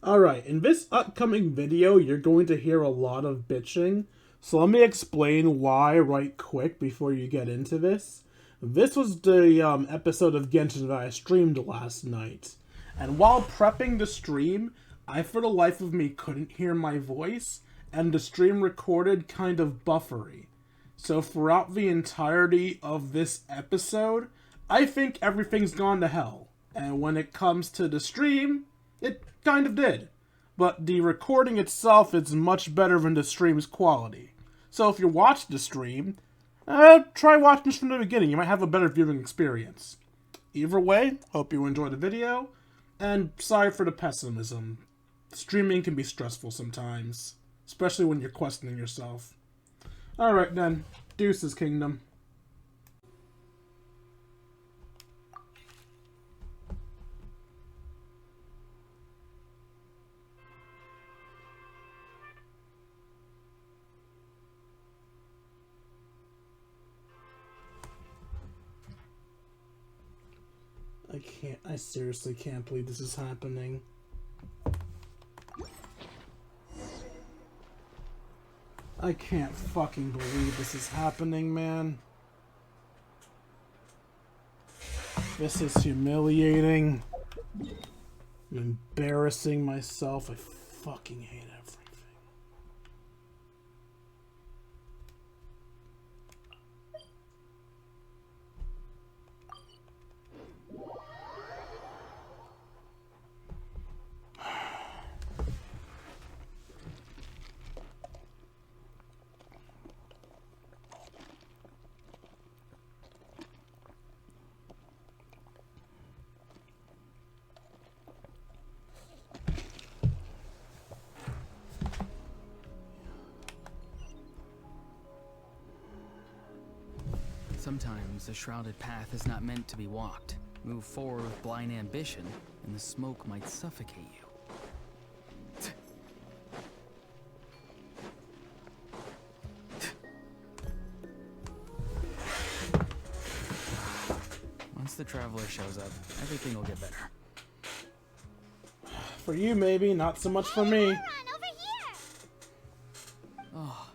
Alright, in this upcoming video, you're going to hear a lot of bitching. So let me explain why right quick before you get into this. This was the episode of Genshin that I streamed last night. And while prepping the stream, I for the life of me couldn't hear my voice, and the stream recorded kind of buffery. So throughout the entirety of this episode, I think everything's gone to hell. And when it comes to the stream, it kind of did. But the recording itself is much better than the stream's quality. So if you watch the stream, try watching this from the beginning. You might have a better viewing experience. Either way, hope you enjoy the video. And sorry for the pessimism. Streaming can be stressful sometimes. Especially when you're questioning yourself. Alright then, deuces kingdom. I seriously can't believe this is happening. I can't fucking believe this is happening, man. This is humiliating. I'm embarrassing myself. I fucking hate everything. Sometimes the shrouded path is not meant to be walked. Move forward with blind ambition, and the smoke might suffocate you. Once the traveler shows up, everything will get better. For you, maybe. Not so much for me. Ororon, over here! Oh,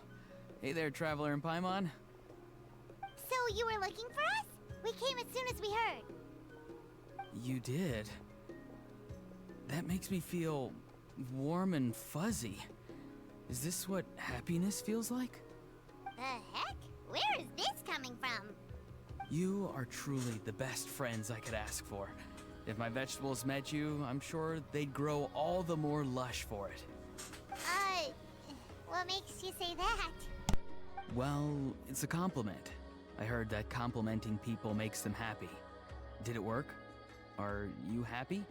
hey there, traveler in Paimon. So you were looking for us? We came as soon as we heard. You did? That makes me feel warm and fuzzy. Is this what happiness feels like? The heck? Where is this coming from? You are truly the best friends I could ask for. If my vegetables met you, I'm sure they'd grow all the more lush for it. What makes you say that? Well, it's a compliment. I heard that complimenting people makes them happy. Did it work? Are you happy?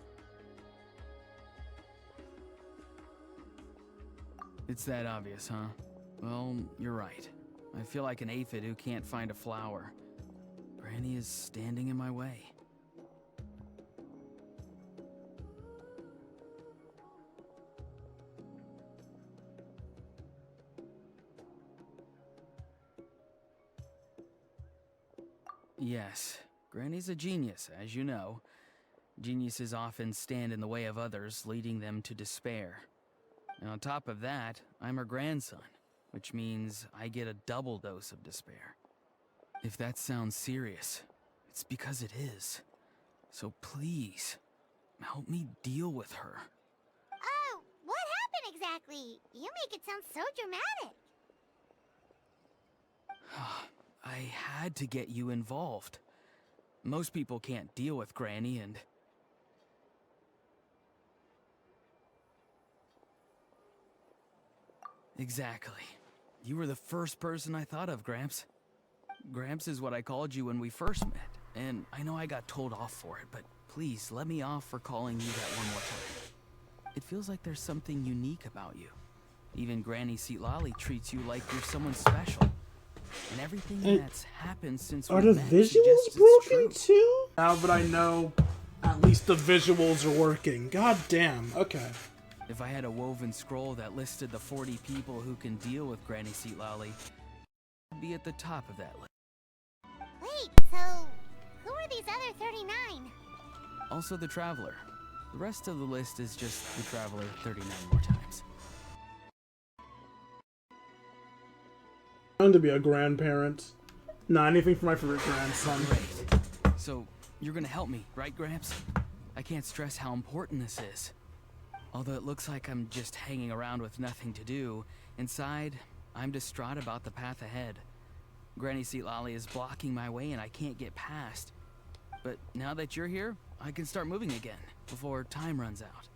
It's that obvious, huh? Well, you're right. I feel like an aphid who can't find a flower. Granny is standing in my way. Yes, Granny's a genius, as you know. Geniuses often stand in the way of others, leading them to despair. And on top of that, I'm her grandson, which means I get a double dose of despair. If that sounds serious, it's because it is. So please, help me deal with her. Oh, what happened exactly? You make it sound so dramatic. I had to get you involved. Most people can't deal with Granny and... Exactly. You were the first person I thought of, Gramps. Gramps is what I called you when we first met, and I know I got told off for it, but please let me off for calling you that one more time. It feels like there's something unique about you. Even Granny Seatlali treats you like you're someone special. And everything that's happened since Are we the met visuals suggests it's broken true. too? Now that I know at least the visuals are working. God damn. Okay. If I had a woven scroll that listed the 40 people who can deal with Granny Seatlali, I'd be at the top of that list. Wait, so who are these other 39? Also the Traveler. The rest of the list is just the Traveler 39 more times. I'm going to be a grandparent. Not anything for my favorite grandson. Great. So, you're gonna help me, right, Gramps? I can't stress how important this is. Although it looks like I'm just hanging around with nothing to do, inside, I'm distraught about the path ahead. Granny Seat Lolly is blocking my way and I can't get past. But now that you're here, I can start moving again, before time runs out.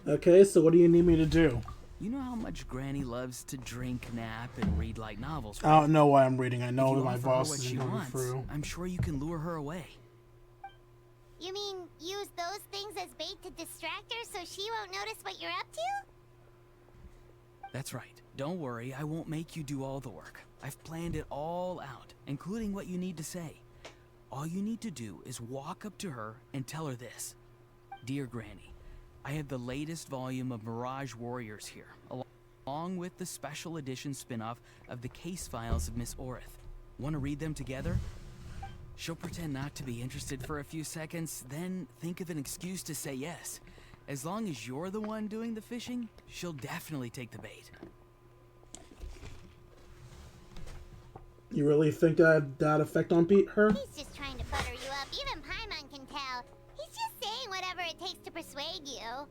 Okay, so what do you need me to do? You know how much Granny loves to drink, nap, and read light novels, right? I don't know why I'm reading. I know If you my offer boss her what isn't she going wants, through. I'm sure you can lure her away. You mean use those things as bait to distract her so she won't notice what you're up to? That's right. Don't worry, I won't make you do all the work. I've planned it all out, including what you need to say. All you need to do is walk up to her and tell her this. Dear Granny, I have the latest volume of Mirage Warriors here, along with the special edition spin-off of the case files of Miss Orith. Want to read them together? She'll pretend not to be interested for a few seconds, then think of an excuse to say yes. As long as you're the one doing the fishing, she'll definitely take the bait. You really think that effect on her? He's just trying to butter you up. Even Paimon can tell. He's just saying whatever it takes to persuade you.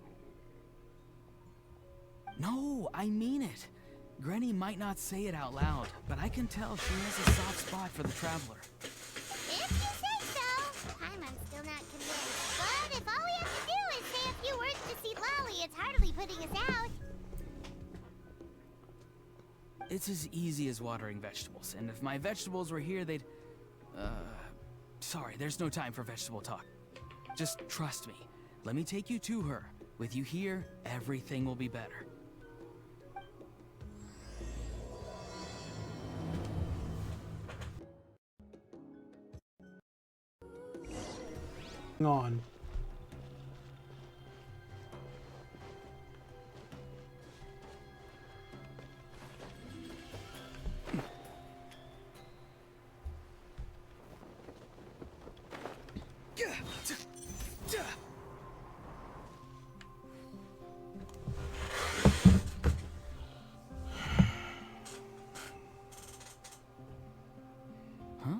No, I mean it. Granny might not say it out loud, but I can tell she has a soft spot for the Traveler. If you say so. Paimon's still not convinced. But if all we have to do is say a few words to Seat Lolly, it's hardly putting us out. It's as easy as watering vegetables, and if my vegetables were here, they'd... Sorry, there's no time for vegetable talk. Just trust me. Let me take you to her. With you here, everything will be better. Hang on. Huh?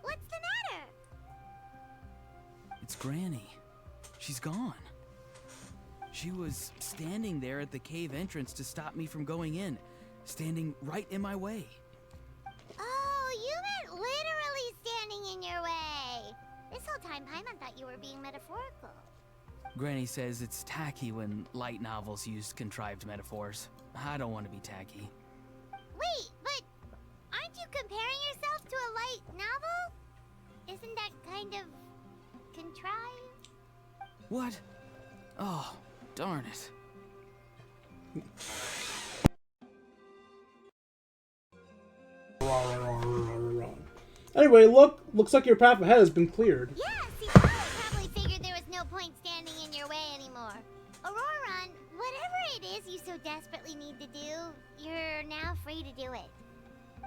What's the matter? It's Granny. She's gone. She was standing there at the cave entrance to stop me from going in, standing right in my way. Oh, you meant literally standing in your way. This whole time, Paimon thought you were being metaphorical. Granny says it's tacky when light novels use contrived metaphors. I don't want to be tacky. Wait, but aren't you comparing yourself to a light novel? Isn't that kind of contrived? What? Oh, darn it. Anyway, looks like your path ahead has been cleared. Yeah, see, Lolly probably figured there was no point standing in your way anymore. Ororon, whatever it is you so desperately need to do, you're now free to do it.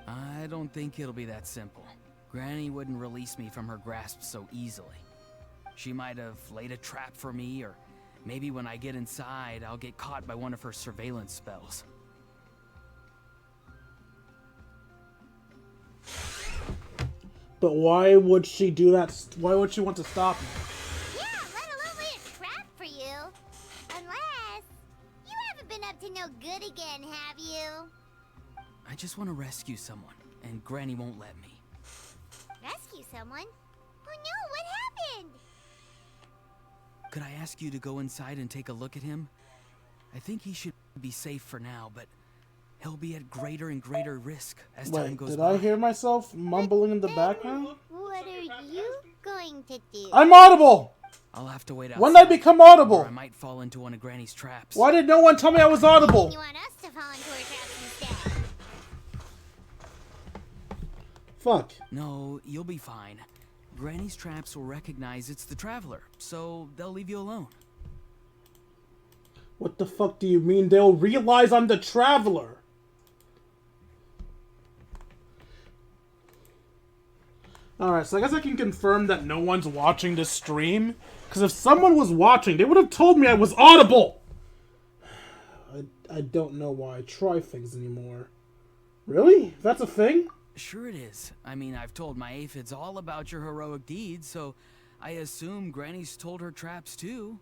I don't think it'll be that simple. Granny wouldn't release me from her grasp so easily. She might have laid a trap for me, or maybe when I get inside, I'll get caught by one of her surveillance spells. But why would she do that? Why would she want to stop me? Yeah, let alone lay a trap for you. Unless you haven't been up to no good again, have you? I just want to rescue someone, and Granny won't let me. Rescue someone? Oh no, what happened? Could I ask you to go inside and take a look at him? I think he should be safe for now, but he'll be at greater and greater risk as time Wait, goes did by. I hear myself mumbling in the background? What are you going to do? I'm audible! I'll have to wait outside. When did I become or audible? I might fall into one of Granny's traps. Why did no one tell me I was audible? You want us to fall into her traps instead? Fuck. No, you'll be fine. Granny's traps will recognize it's the Traveler, so they'll leave you alone. What the fuck do you mean they'll realize I'm the Traveler? Alright, so I guess I can confirm that no one's watching this stream. Because if someone was watching, they would have told me I was audible! I don't know why I try things anymore. Really? That's a thing? Sure it is. I mean, I've told my aphids all about your heroic deeds, so I assume Granny's told her traps too.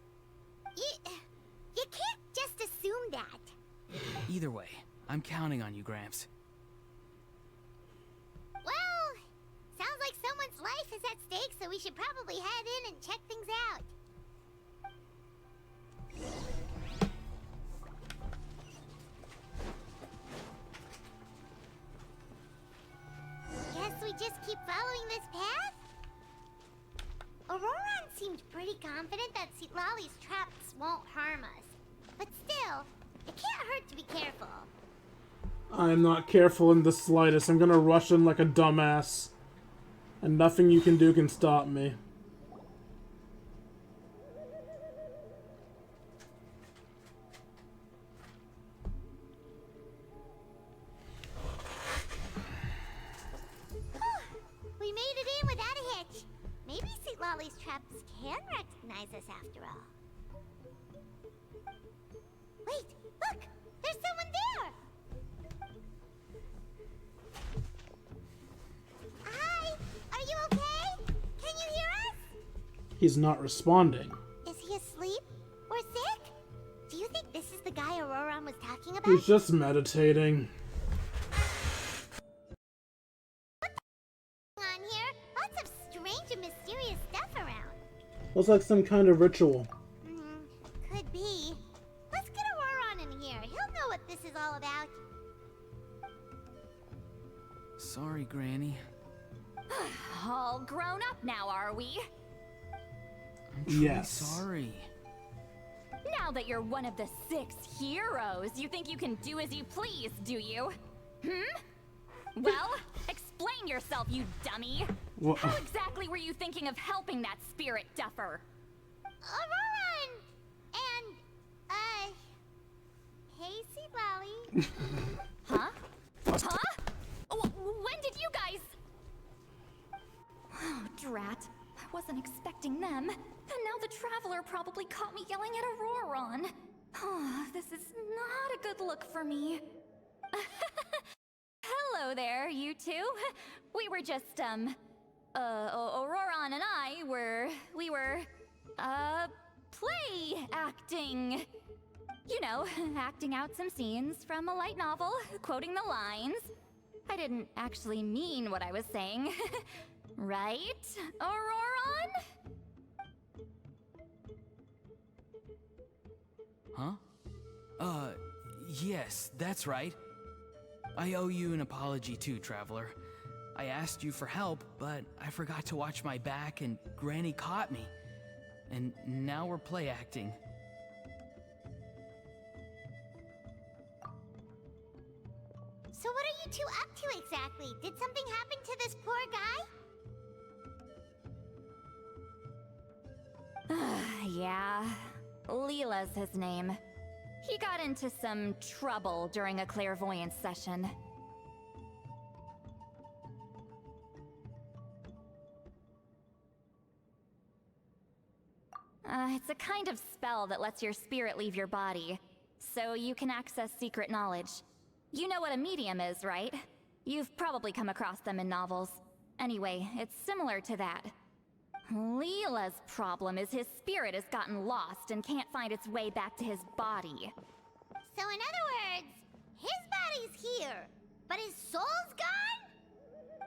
You can't just assume that. Either way, I'm counting on you, Gramps. Well, sounds like someone's life is at stake, so we should probably head in and check things out. Guess we just keep following this path? Ororon seemed pretty confident that Lolly's traps won't harm us. But still, it can't hurt to be careful. I'm not careful in the slightest. I'm gonna rush in like a dumbass. And nothing you can do can stop me. We made it in without a hitch. Maybe St. Lolly's traps can recognize us after all. Wait, look! There's someone there! Hi! Are you okay? Can you hear us? He's not responding. Is he asleep? Or sick? Do you think this is the guy Ororon was talking about? He's just meditating. On here? Lots of strange and mysterious stuff around. Looks like some kind of ritual. Could be. Let's get Ororon in here. He'll know what this is all about. Sorry, Granny. All grown up now, are we? I'm truly Yes. sorry. Now that you're one of the 6 heroes, you think you can do as you please, do you? Well, explain yourself, you dummy. What? How exactly were you thinking of helping that spirit duffer? Ororon! And, hey, St. Lolly. Huh? Huh? When did you guys... Oh, drat. I wasn't expecting them. And now the Traveler probably caught me yelling at Ororon. Oh, this is not a good look for me. Hello there, you two. We were just, Ororon and I we were, play acting. You know, acting out some scenes from a light novel, quoting the lines. I didn't actually mean what I was saying. Right, Ororon? Huh? Yes, that's right. I owe you an apology too, Traveler. I asked you for help, but I forgot to watch my back and Granny caught me. And now we're play acting. So what are you two up to exactly? Did something happen to this poor guy? Yeah, Leela's his name. He got into some trouble during a clairvoyance session. It's a kind of spell that lets your spirit leave your body, so you can access secret knowledge. You know what a medium is, right? You've probably come across them in novels. Anyway, it's similar to that. Leela's problem is his spirit has gotten lost and can't find its way back to his body. So in other words, his body's here, but his soul's gone?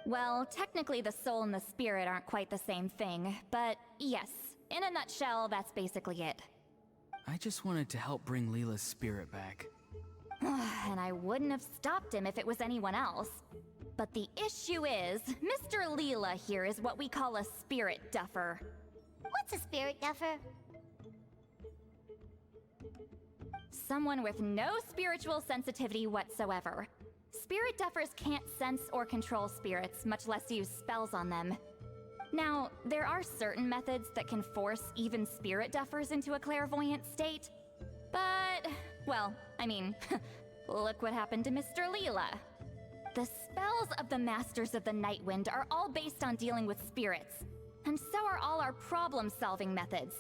Well, technically the soul and the spirit aren't quite the same thing, but yes, in a nutshell, that's basically it. I just wanted to help bring Leela's spirit back. And I wouldn't have stopped him if it was anyone else. But the issue is, Mr. Leela here is what we call a spirit duffer. What's a spirit duffer? Someone with no spiritual sensitivity whatsoever. Spirit duffers can't sense or control spirits, much less use spells on them. Now, there are certain methods that can force even spirit duffers into a clairvoyant state. But, well, I mean, look what happened to Mr. Leela. The spells of the Masters of the Nightwind are all based on dealing with spirits, and so are all our problem-solving methods.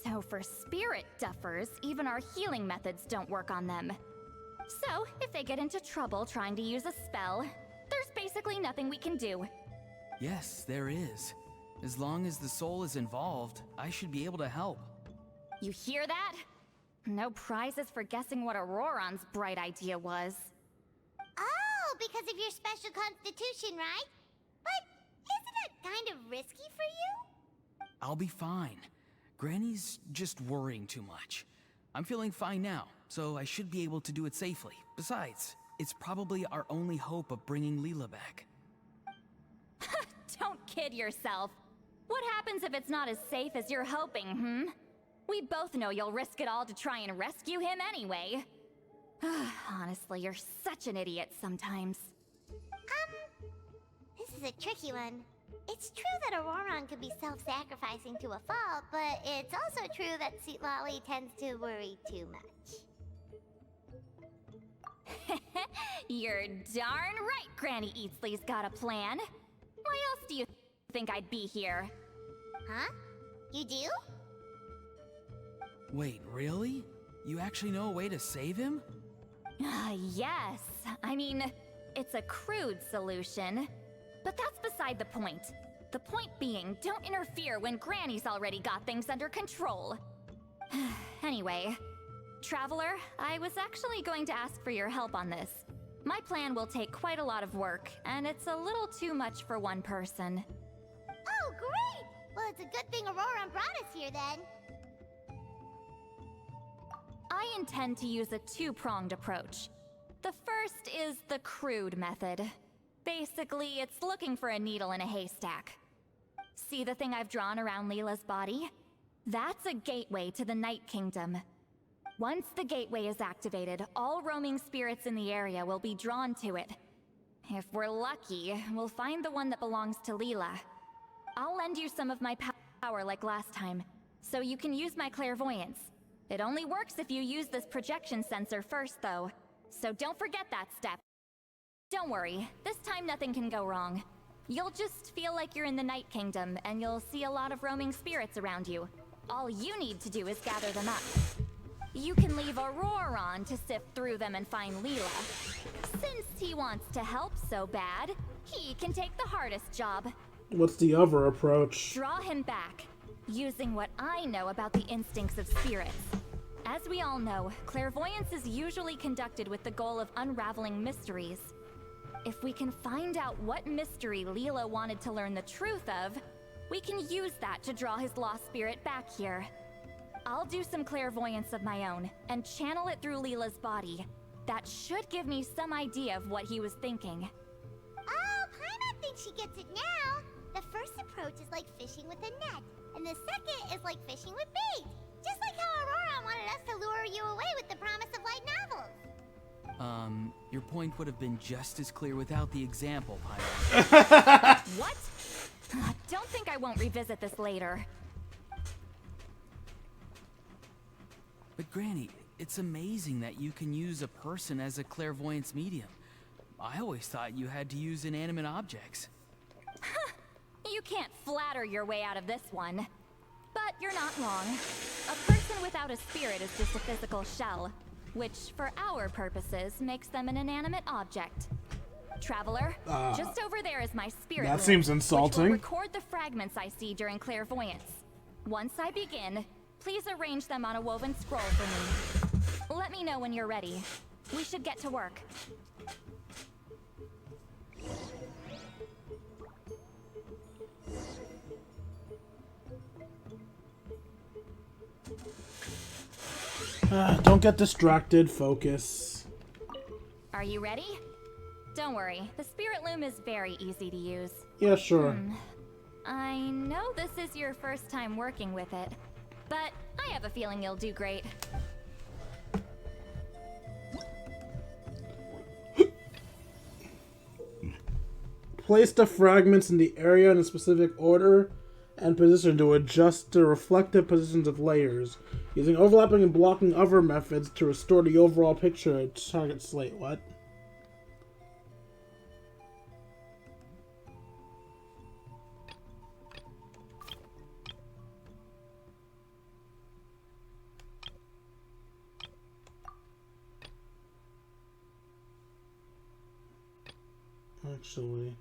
So for spirit duffers, even our healing methods don't work on them. So, if they get into trouble trying to use a spell, there's basically nothing we can do. Yes, there is. As long as the soul is involved, I should be able to help. You hear that? No prizes for guessing what Ororon's bright idea was. Oh, because of your special constitution, right? But isn't that kind of risky for you? I'll be fine. Granny's just worrying too much. I'm feeling fine now, so I should be able to do it safely. Besides, it's probably our only hope of bringing Leela back. Don't kid yourself. What happens if it's not as safe as you're hoping, We both know you'll risk it all to try and rescue him anyway. Honestly, you're such an idiot sometimes. This is a tricky one. It's true that Ororon could be self-sacrificing to a fault, but it's also true that Lolly tends to worry too much. You're darn right Granny Eatsley's got a plan. Why else do you think I'd be here? Huh? You do? Wait, really? You actually know a way to save him? Yes. I mean, it's a crude solution. But that's beside the point. The point being, don't interfere when Granny's already got things under control. Anyway, Traveler, I was actually going to ask for your help on this. My plan will take quite a lot of work, and it's a little too much for one person. Oh, great! Well, it's a good thing Ororon brought us here then. I intend to use a two-pronged approach. The first is the crude method. Basically, it's looking for a needle in a haystack. See the thing I've drawn around Leela's body? That's a gateway to the Night Kingdom. Once the gateway is activated, all roaming spirits in the area will be drawn to it. If we're lucky, we'll find the one that belongs to Leela. I'll lend you some of my power like last time, so you can use my clairvoyance. It only works if you use this projection sensor first, though, so don't forget that step. Don't worry, this time nothing can go wrong. You'll just feel like you're in the Night Kingdom, and you'll see a lot of roaming spirits around you. All you need to do is gather them up. You can leave Ororon to sift through them and find Leela. Since he wants to help so bad, he can take the hardest job. What's the other approach? Draw him back, using what I know about the instincts of spirits. As we all know, clairvoyance is usually conducted with the goal of unraveling mysteries. If we can find out what mystery Leela wanted to learn the truth of, we can use that to draw his lost spirit back here. I'll do some clairvoyance of my own, and channel it through Leela's body. That should give me some idea of what he was thinking. Oh, Paimon thinks she gets it now. The first approach is like fishing with a net, and the second is like fishing with bait. Just like how Ororon wanted us to lure you away with the promise of light novels. Your point would have been just as clear without the example, Paimon. What? Don't think I won't revisit this later. But Granny, it's amazing that you can use a person as a clairvoyance medium. I always thought you had to use inanimate objects. You can't flatter your way out of this one. But you're not wrong. A person without a spirit is just a physical shell, which, for our purposes, makes them an inanimate object. Traveler, just over there is my spirit That loom, seems insulting. which will record the fragments I see during clairvoyance. Once I begin, please arrange them on a woven scroll for me. Let me know when you're ready. We should get to work. Don't get distracted, focus. Are you ready? Don't worry, the spirit loom is very easy to use. Yeah, sure. I know this is your first time working with it, but I have a feeling you'll do great. Place the fragments in the area in a specific order and position to adjust the reflective positions of layers, using overlapping and blocking other methods to restore the overall picture at target slate. What? actually.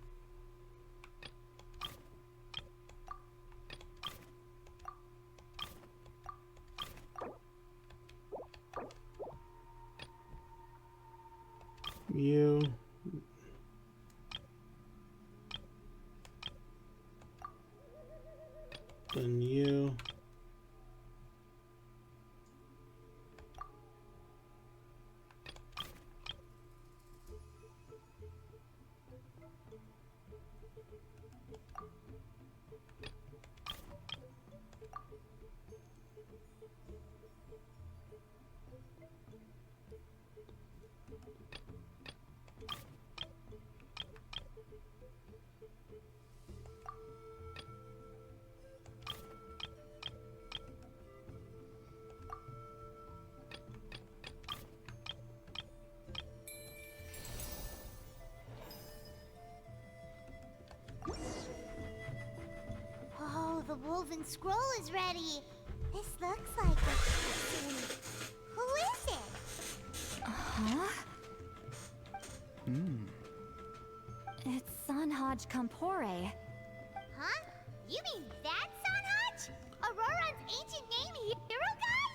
You. Then you. Oh, the woven scroll is ready. This looks like a person. Who is it? Huh? It's Sanhaj Kampore. Huh? You mean that Sanhaj? Ororon's ancient name hero guy?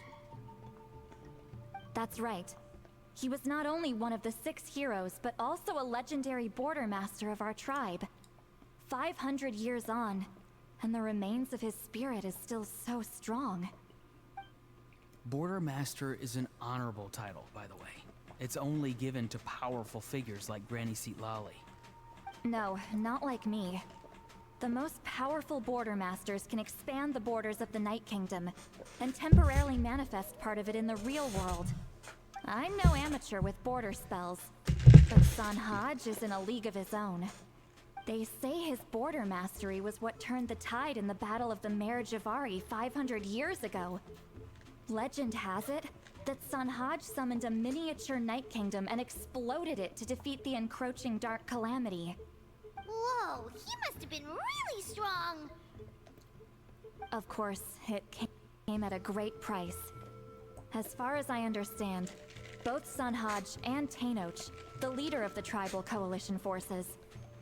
That's right. He was not only one of the 6 heroes, but also a legendary border master of our tribe. 500 years on, and the remains of his spirit is still so strong. Border Master is an honorable title, by the way. It's only given to powerful figures like Granny Seatlali. No, not like me. The most powerful border masters can expand the borders of the Night Kingdom and temporarily manifest part of it in the real world. I'm no amateur with border spells, but Sanhaj is in a league of his own. They say his border mastery was what turned the tide in the Battle of the Mare Javari 500 years ago. Legend has it that Sanhaj summoned a miniature Night Kingdom and exploded it to defeat the encroaching Dark Calamity. Whoa, he must have been really strong. Of course, it came at a great price. As far as I understand, both Sanhaj and Tainoch, the leader of the tribal coalition forces,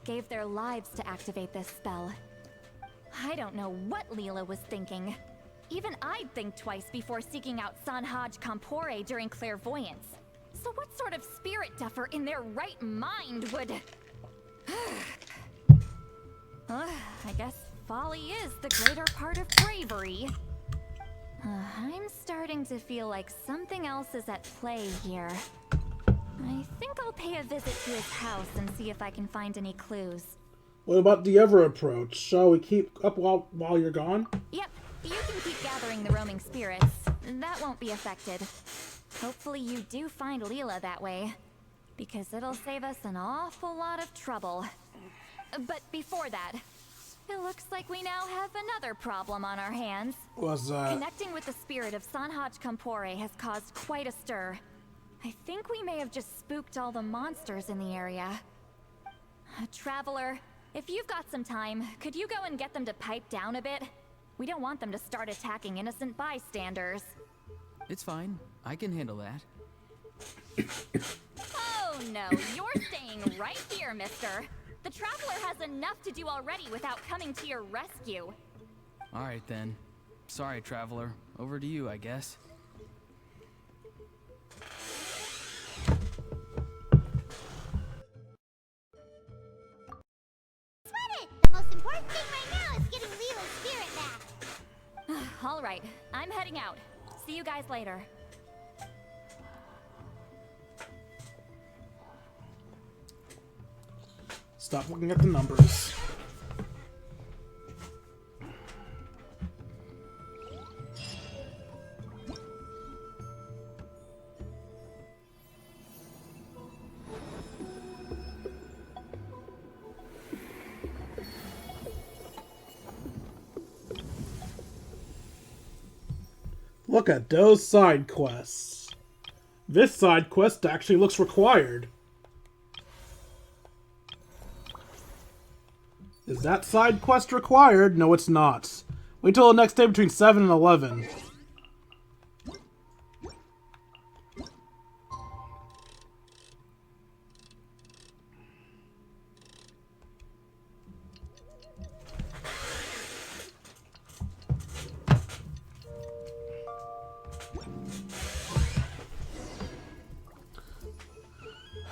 gave their lives to activate this spell. I don't know what Leela was thinking. Even I'd think twice before seeking out Sanhaj Kampore during clairvoyance. So what sort of spirit duffer in their right mind would... I guess folly is the greater part of bravery. I'm starting to feel like something else is at play here. I think I'll pay a visit to his house and see if I can find any clues. What about the other approach? Shall we keep up while you're gone? Yep, you can keep gathering the roaming spirits. That won't be affected. Hopefully you do find Leela that way, because it'll save us an awful lot of trouble. But before that, it looks like we now have another problem on our hands. What's that? Connecting with the spirit of Sanhaj Kampore has caused quite a stir. I think we may have just spooked all the monsters in the area. Traveler, if you've got some time, could you go and get them to pipe down a bit? We don't want them to start attacking innocent bystanders. It's fine. I can handle that. Oh no, you're staying right here, mister. The Traveler has enough to do already without coming to your rescue. Alright then. Sorry, Traveler. Over to you, I guess. Sweat it! The most important thing right now is getting Leela's spirit back. Alright, I'm heading out. See you guys later. Stop looking at the numbers. Look at those side quests. This side quest actually looks required. Is that side quest required? No, it's not. Wait till the next day between 7 and 11.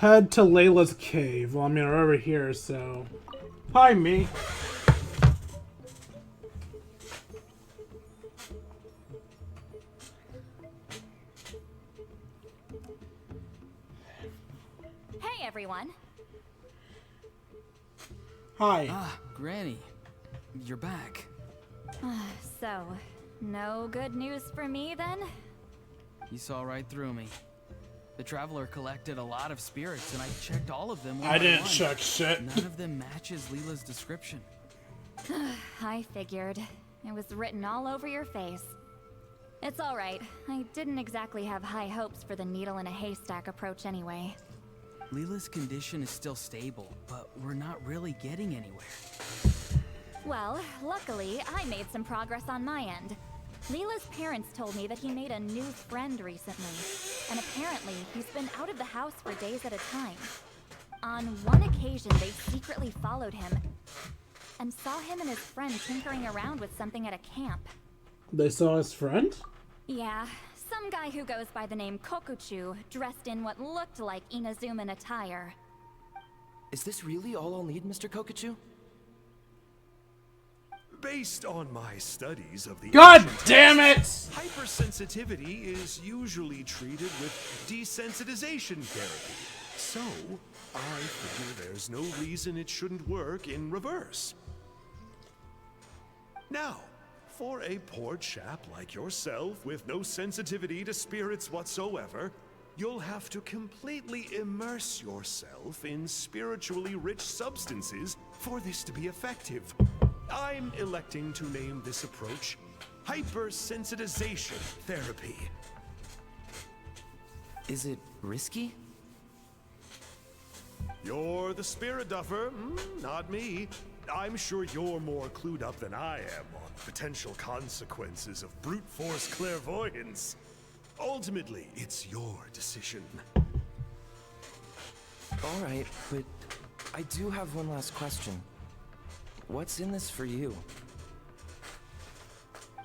head to Layla's cave. Well, I mean, we're over here, so... Hi, me. Hey, everyone. Hi. Ah, Granny. You're back. So, no good news for me then? You saw right through me. The Traveler collected a lot of spirits, and I checked all of them one I by didn't one. check shit. None of them matches Leela's description. I figured. It was written all over your face. It's alright. I didn't exactly have high hopes for the needle in a haystack approach anyway. Leela's condition is still stable, but we're not really getting anywhere. Well, luckily, I made some progress on my end. Leela's parents told me that he made a new friend recently, and apparently he's been out of the house for days at a time. On one occasion, they secretly followed him and saw him and his friend tinkering around with something at a camp. They saw his friend? Yeah, some guy who goes by the name Kokuchu, dressed in what looked like Inazuman attire. Is this really all I'll need, Mr. Kokachu? Based on my studies of the God ancient damn it! hypersensitivity is usually treated with desensitization therapy. So, I figure there's no reason it shouldn't work in reverse. Now, for a poor chap like yourself with no sensitivity to spirits whatsoever, you'll have to completely immerse yourself in spiritually rich substances for this to be effective. I'm electing to name this approach hypersensitization therapy. Is it risky? You're the spirit duffer, not me. I'm sure you're more clued up than I am on potential consequences of brute force clairvoyance. Ultimately, it's your decision. All right, but I do have one last question. What's in this for you?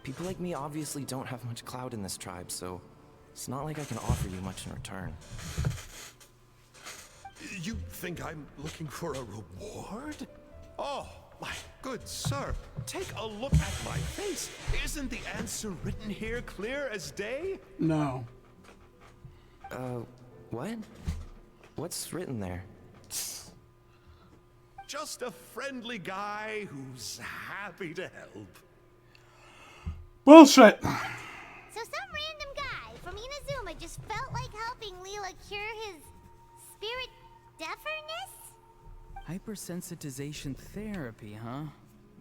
People like me obviously don't have much clout in this tribe, so it's not like I can offer you much in return. You think I'm looking for a reward? Oh, my good sir, take a look at my face. Isn't the answer written here clear as day? No. What? What's written there? Just a friendly guy who's happy to help. Bullshit! So some random guy from Inazuma just felt like helping Leela cure his spirit deaferness? Hypersensitization therapy, huh?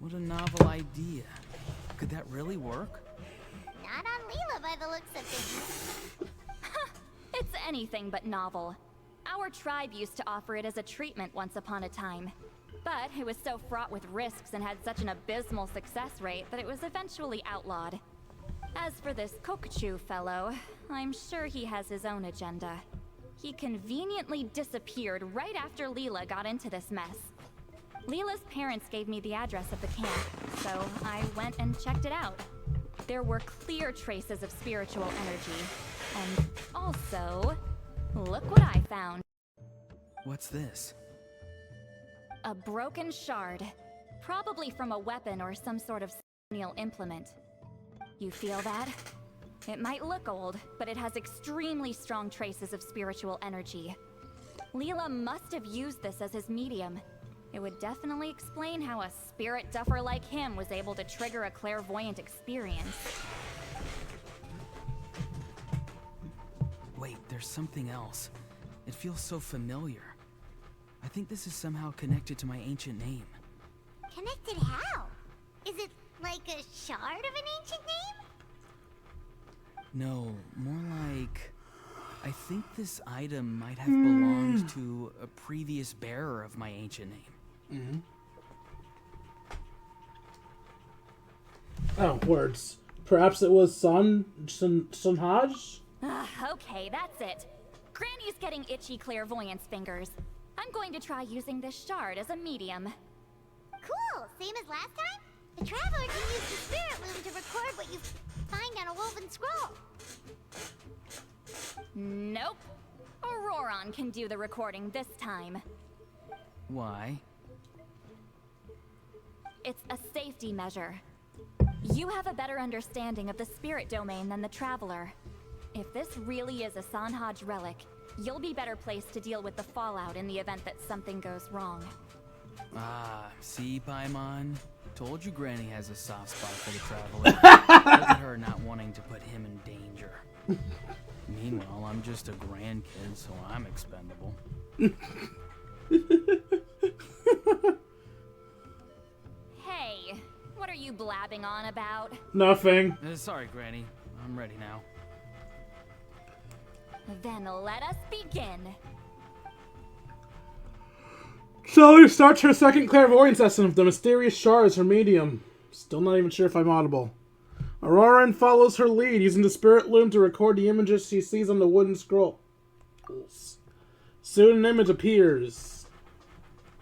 What a novel idea. Could that really work? Not on Leela by the looks of things. It's anything but novel. Our tribe used to offer it as a treatment once upon a time. But it was so fraught with risks and had such an abysmal success rate that it was eventually outlawed. As for this Kokuchu fellow, I'm sure he has his own agenda. He conveniently disappeared right after Leela got into this mess. Leela's parents gave me the address of the camp, so I went and checked it out. There were clear traces of spiritual energy. And also, look what I found. What's this? A broken shard. Probably from a weapon or some sort of ceremonial implement. You feel that? It might look old, but it has extremely strong traces of spiritual energy. Leela must have used this as his medium. It would definitely explain how a spirit duffer like him was able to trigger a clairvoyant experience. Wait, there's something else. It feels so familiar. I think this is somehow connected to my ancient name. Connected how? Is it like a shard of an ancient name? No, more like... I think this item might have belonged to a previous bearer of my ancient name. Oh, words. Perhaps it was Sunhaj? Okay, that's it. Granny's getting itchy clairvoyance fingers. I'm going to try using this shard as a medium. Cool, same as last time? The Traveler can use the spirit loom to record what you find on a woven scroll. Nope. Ororon can do the recording this time. Why? It's a safety measure. You have a better understanding of the spirit domain than the Traveler. If this really is a Sanhaj relic, you'll be better placed to deal with the fallout in the event that something goes wrong. Ah, see, Paimon? Told you Granny has a soft spot for the Traveler. Look at her not wanting to put him in danger. Meanwhile, I'm just a grandkid, so I'm expendable. Hey, what are you blabbing on about? Nothing. Sorry, Granny. I'm ready now. Then let us begin. Shelly starts her second clairvoyance lesson with the mysterious shard as her medium. Still not even sure if I'm audible. Ororon follows her lead, using the spirit loom to record the images she sees on the wooden scroll. Soon an image appears.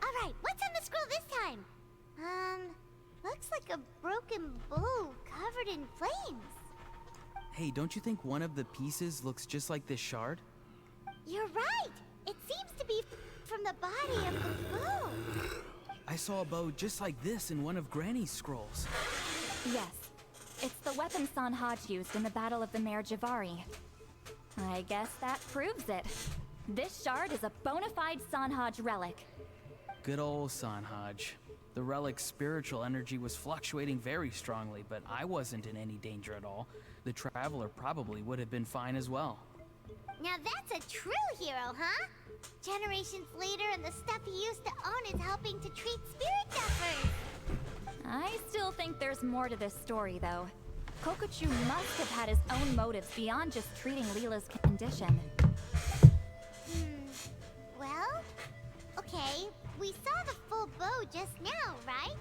Alright, what's on the scroll this time? Looks like a broken bow covered in flames. Hey, don't you think one of the pieces looks just like this shard? You're right! It seems to be from the body of the bow. I saw a bow just like this in one of Granny's scrolls. Yes, it's the weapon Sanhaj used in the Battle of the Mare Javari. I guess that proves it. This shard is a bona fide Sanhaj relic. Good old Sanhaj. The relic's spiritual energy was fluctuating very strongly, but I wasn't in any danger at all. The Traveler probably would have been fine as well. Now that's a true hero, huh? Generations later and the stuff he used to own is helping to treat spirit duffers. I still think there's more to this story, though. Kokochu must have had his own motives beyond just treating Leela's condition. Well, okay, we saw the full bow just now, right?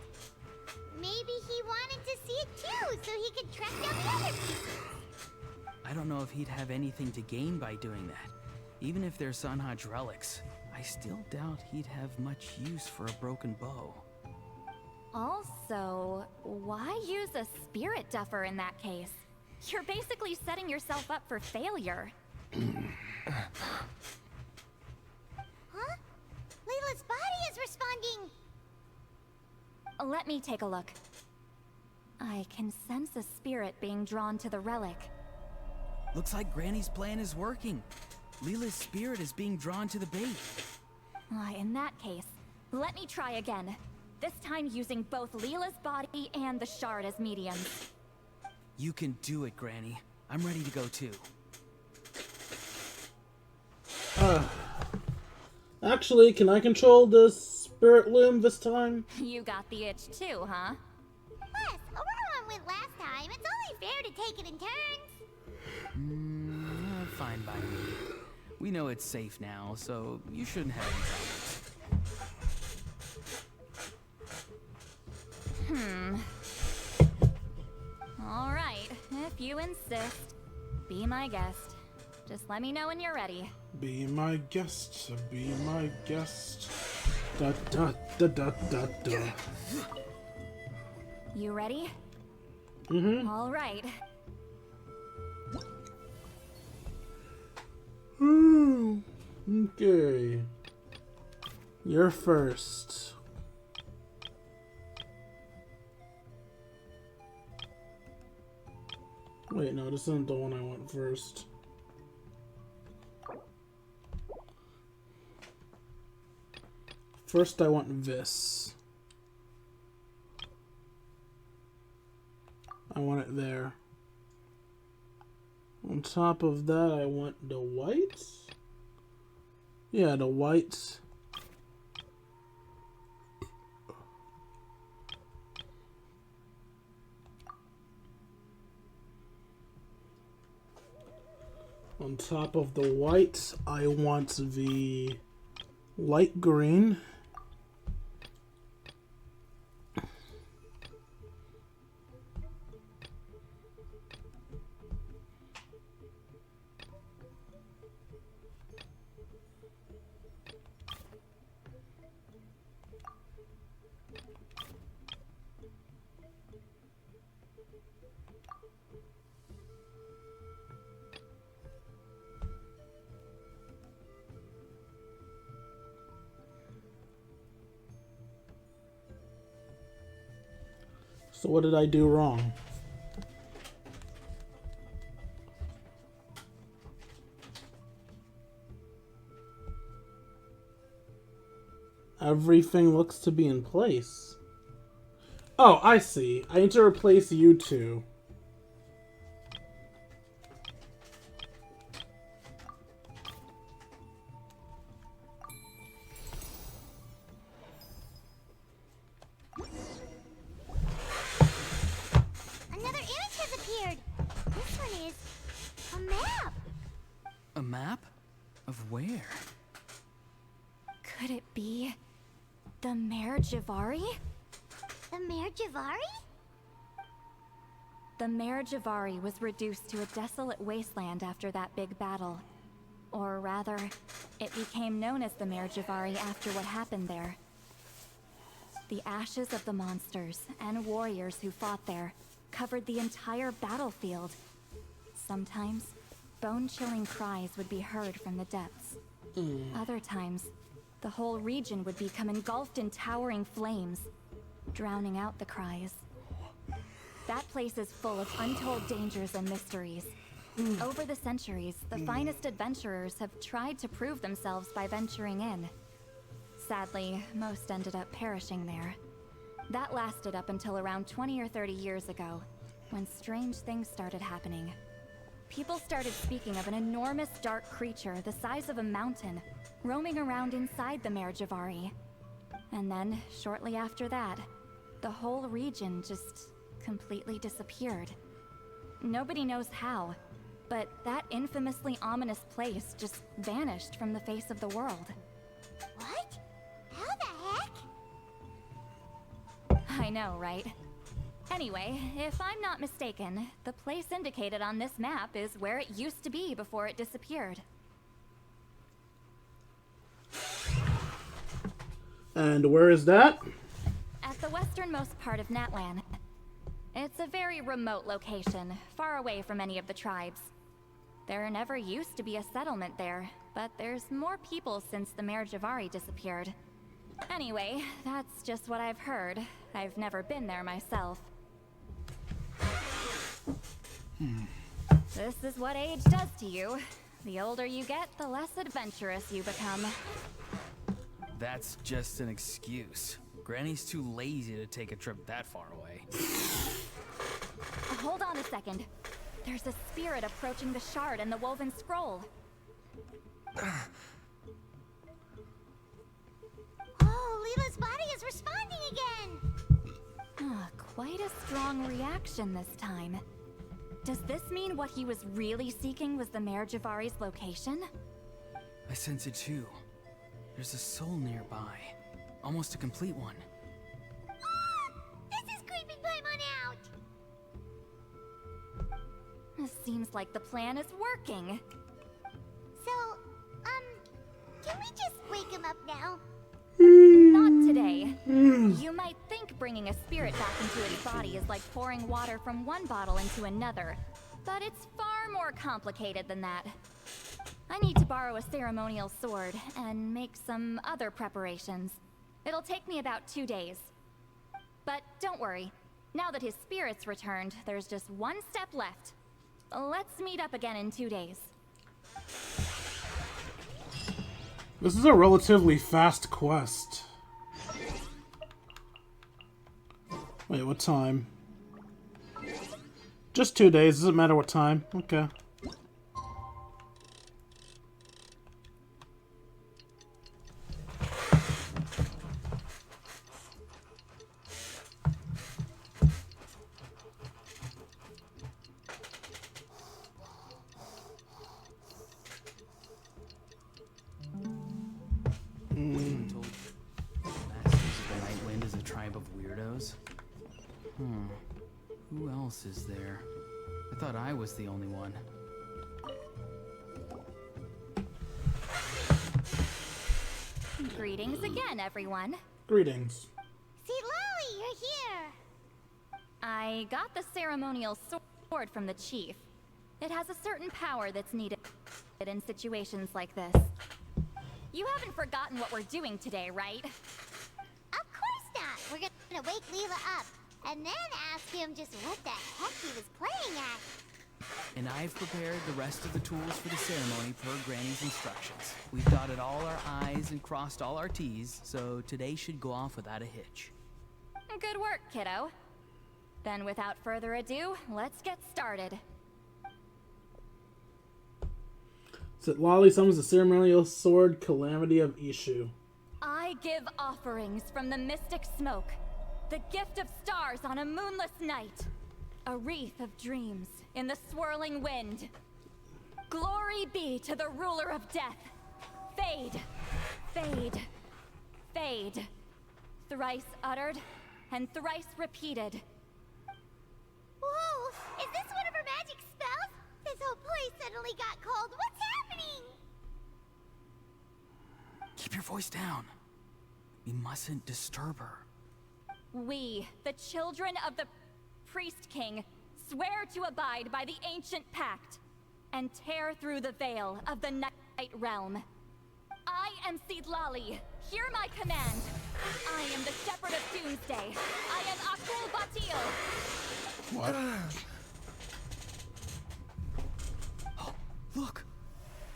Maybe he wanted to see it too, so he could track down the other pieces. I don't know if he'd have anything to gain by doing that. Even if they're Sanhaj relics, I still doubt he'd have much use for a broken bow. Also, why use a spirit duffer in that case? You're basically setting yourself up for failure. Huh? Leela's body is responding! Let me take a look. I can sense a spirit being drawn to the relic. Looks like Granny's plan is working. Leela's spirit is being drawn to the bait. In that case, let me try again. This time using both Leela's body and the shard as mediums. You can do it, Granny. I'm ready to go too. Actually, can I control the spirit loom this time? You got the itch too, huh? Plus, Ororon went last time. It's only fair to take it in turns. Fine by me. We know it's safe now, so you shouldn't have any problems. All right, if you insist. Be my guest. Just let me know when you're ready. Be my guest, be my guest. Da da da da da da. You ready? Mm-hmm. All right. Okay. You're first. Wait, no, this isn't the one I want first. First, I want this. I want it there. On top of that, I want the white. Yeah, the white. On top of the white, I want the light green. So what did I do wrong? Everything looks to be in place. Oh, I see. I need to replace you two. Another image has appeared. This one is a map. A map? Of where? Could it be the Mare Javari? The Mare Javari? The Mare Javari was reduced to a desolate wasteland after that big battle. Or rather, it became known as the Mare Javari after what happened there. The ashes of the monsters and warriors who fought there covered the entire battlefield. Sometimes, bone-chilling cries would be heard from the depths. Other times, the whole region would become engulfed in towering flames, drowning out the cries. That place is full of untold dangers and mysteries. Over the centuries, the finest adventurers have tried to prove themselves by venturing in. Sadly, most ended up perishing there. That lasted up until around 20 or 30 years ago, when strange things started happening. People started speaking of an enormous dark creature the size of a mountain, roaming around inside the Mare Javari. And then, shortly after that, the whole region just completely disappeared. Nobody knows how, but that infamously ominous place just vanished from the face of the world. What? How the heck? I know, right? Anyway, if I'm not mistaken, the place indicated on this map is where it used to be before it disappeared. And where is that? At the westernmost part of Natlan. It's a very remote location, far away from any of the tribes. There never used to be a settlement there, but there's more people since the Mare Javari disappeared. Anyway, that's just what I've heard. I've never been there myself. This is what age does to you. The older you get, the less adventurous you become. That's just an excuse. Granny's too lazy to take a trip that far away. Hold on a second. There's a spirit approaching the shard and the woven scroll. Oh, Leela's body is responding again. Quite a strong reaction this time. Does this mean what he was really seeking was the Mare Javari's location? I sense it too. There's a soul nearby. Almost a complete one. This is creeping Paimon out. This seems like the plan is working. So, can we just wake him up now? Not today. You might think bringing a spirit back into its body is like pouring water from one bottle into another, but it's far more complicated than that. I need to borrow a ceremonial sword and make some other preparations. It'll take me about 2 days. But don't worry. Now that his spirit's returned, there's just one step left. Let's meet up again in 2 days. This is a relatively fast quest. Wait, what time? Just 2 days, doesn't matter what time. Okay. Told Masters of the Night Wind is a tribe of weirdos? Who else is there? I thought I was the only one. Greetings again, everyone. Greetings. See, Lolly, you're here. I got the ceremonial sword from the chief. It has a certain power that's needed in situations like this. You haven't forgotten what we're doing today, right? Of course not. We're gonna wake Leela up. and then ask him just what the heck he was playing at. And I've prepared the rest of the tools for the ceremony per Granny's instructions. We've dotted all our I's and crossed all our T's, so today should go off without a hitch. Good work, kiddo. Then without further ado, let's get started. Citlali summons the ceremonial sword Calamity of Ishu. I give offerings from the mystic smoke, the gift of stars on a moonless night, a wreath of dreams in the swirling wind. Glory be to the ruler of death. Fade, fade, fade. Thrice uttered and thrice repeated. Whoa! Is this one of her magic spells? This whole place suddenly got cold. What's happening? Keep your voice down. We mustn't disturb her. We, the children of the Priest King, swear to abide by the ancient pact and tear through the veil of the night realm. I am Citlali. Hear my command. I am the Shepherd of Doomsday. I am Akul Batil. What? Oh, look!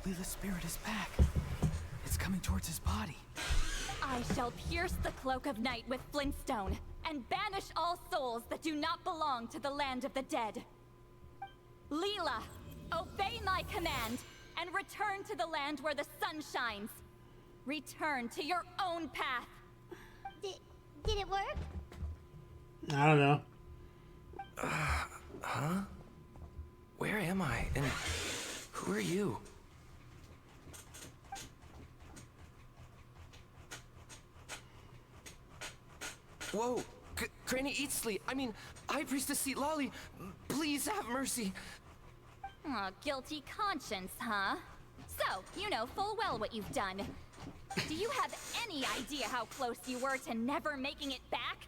Leela's spirit is back. It's coming towards his body. I shall pierce the cloak of night with flintstone and banish all souls that do not belong to the land of the dead. Leela, obey my command and return to the land where the sun shines. Return to your own path. Did it work? I don't know. Huh? Where am I? And who are you? Whoa! Granny Eatsley! I mean, High Priestess Citlali! Please have mercy! Oh, guilty conscience, huh? So, you know full well what you've done. Do you have any idea how close you were to never making it back?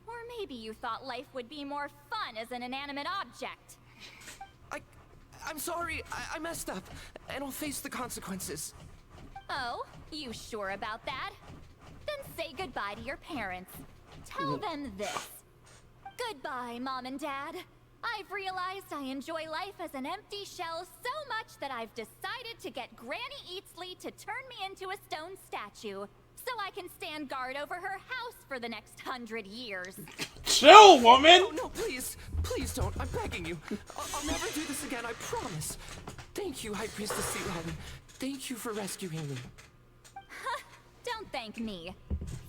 Or maybe you thought life would be more fun as an inanimate object. I'm sorry, I messed up, and I'll face the consequences. Oh, you sure about that? Then say goodbye to your parents. Tell them this. Goodbye, Mom and Dad. I've realized I enjoy life as an empty shell so much that I've decided to get Granny Eatsley to turn me into a stone statue, so I can stand guard over her house for the next 100 years. Chill, woman! Oh, no, please! Please don't, I'm begging you. I'll never do this again, I promise. Thank you, High Priestess Citlali. Thank you for rescuing me. Don't thank me.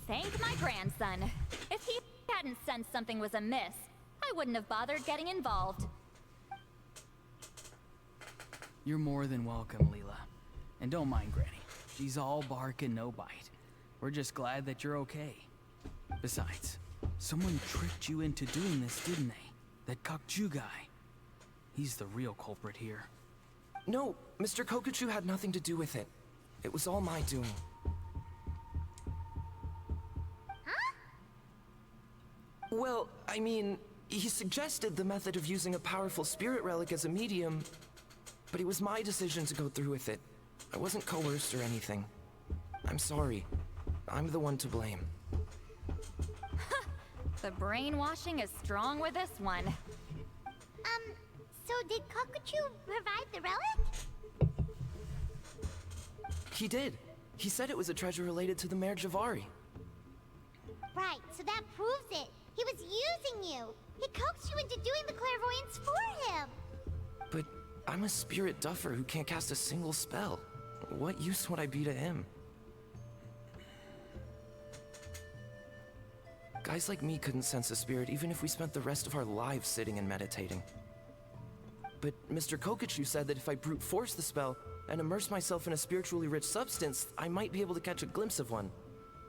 Thank my grandson. If he hadn't sensed something was amiss, I wouldn't have bothered getting involved. You're more than welcome, Leela. And don't mind Granny. She's all bark and no bite. We're just glad that you're okay. Besides, someone tricked you into doing this, didn't they? That Kokju guy. He's the real culprit here. No, Mr. Kokuchu had nothing to do with it. It was all my doing. Huh? Well, I mean, he suggested the method of using a powerful spirit relic as a medium, but it was my decision to go through with it. I wasn't coerced or anything. I'm sorry. I'm the one to blame. The brainwashing is strong with this one. So did Kokuchu provide the relic? He did. He said it was a treasure related to the Mare Javari. Right, so that proves it. He was using you. He coaxed you into doing the clairvoyance for him. But I'm a spirit duffer who can't cast a single spell. What use would I be to him? Guys like me couldn't sense a spirit even if we spent the rest of our lives sitting and meditating. But Mr. Kokuchu said that if I brute force the spell and immerse myself in a spiritually rich substance, I might be able to catch a glimpse of one.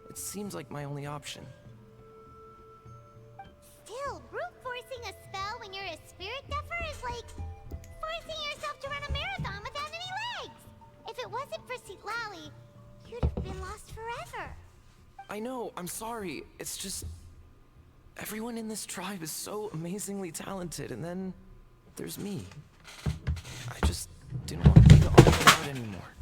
It seems like my only option. Still, brute forcing a spell when you're a spirit duffer is like forcing yourself to run a marathon without any legs. If it wasn't for Citlali, you'd have been lost forever. I know, I'm sorry. It's just... everyone in this tribe is so amazingly talented, and then there's me. I just didn't want to be the odd one out anymore.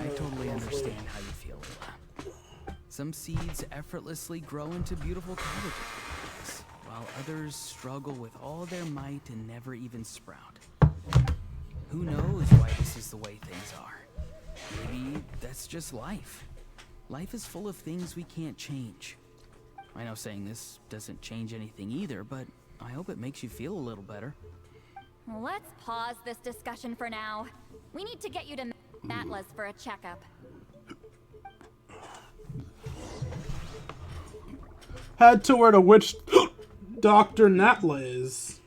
I totally understand how you feel, Leela. Some seeds effortlessly grow into beautiful cottages, while while others struggle with all their might and never even sprout. Who knows why this is the way things are? Maybe that's just life. Life is full of things we can't change. I know saying this doesn't change anything either, but I hope it makes you feel a little better. Let's pause this discussion for now. We need to get you to Matla's for a checkup. Head to where the witch Dr. Natla is.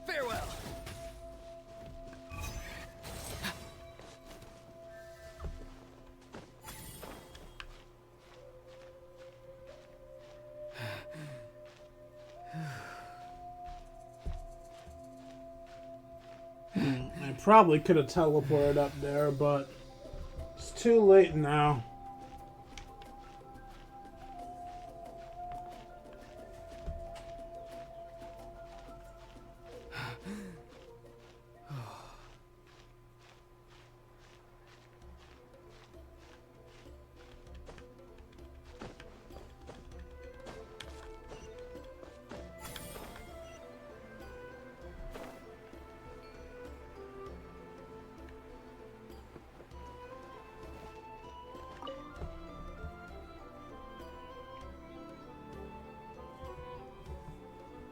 Farewell. I probably could have teleported up there, but it's too late now.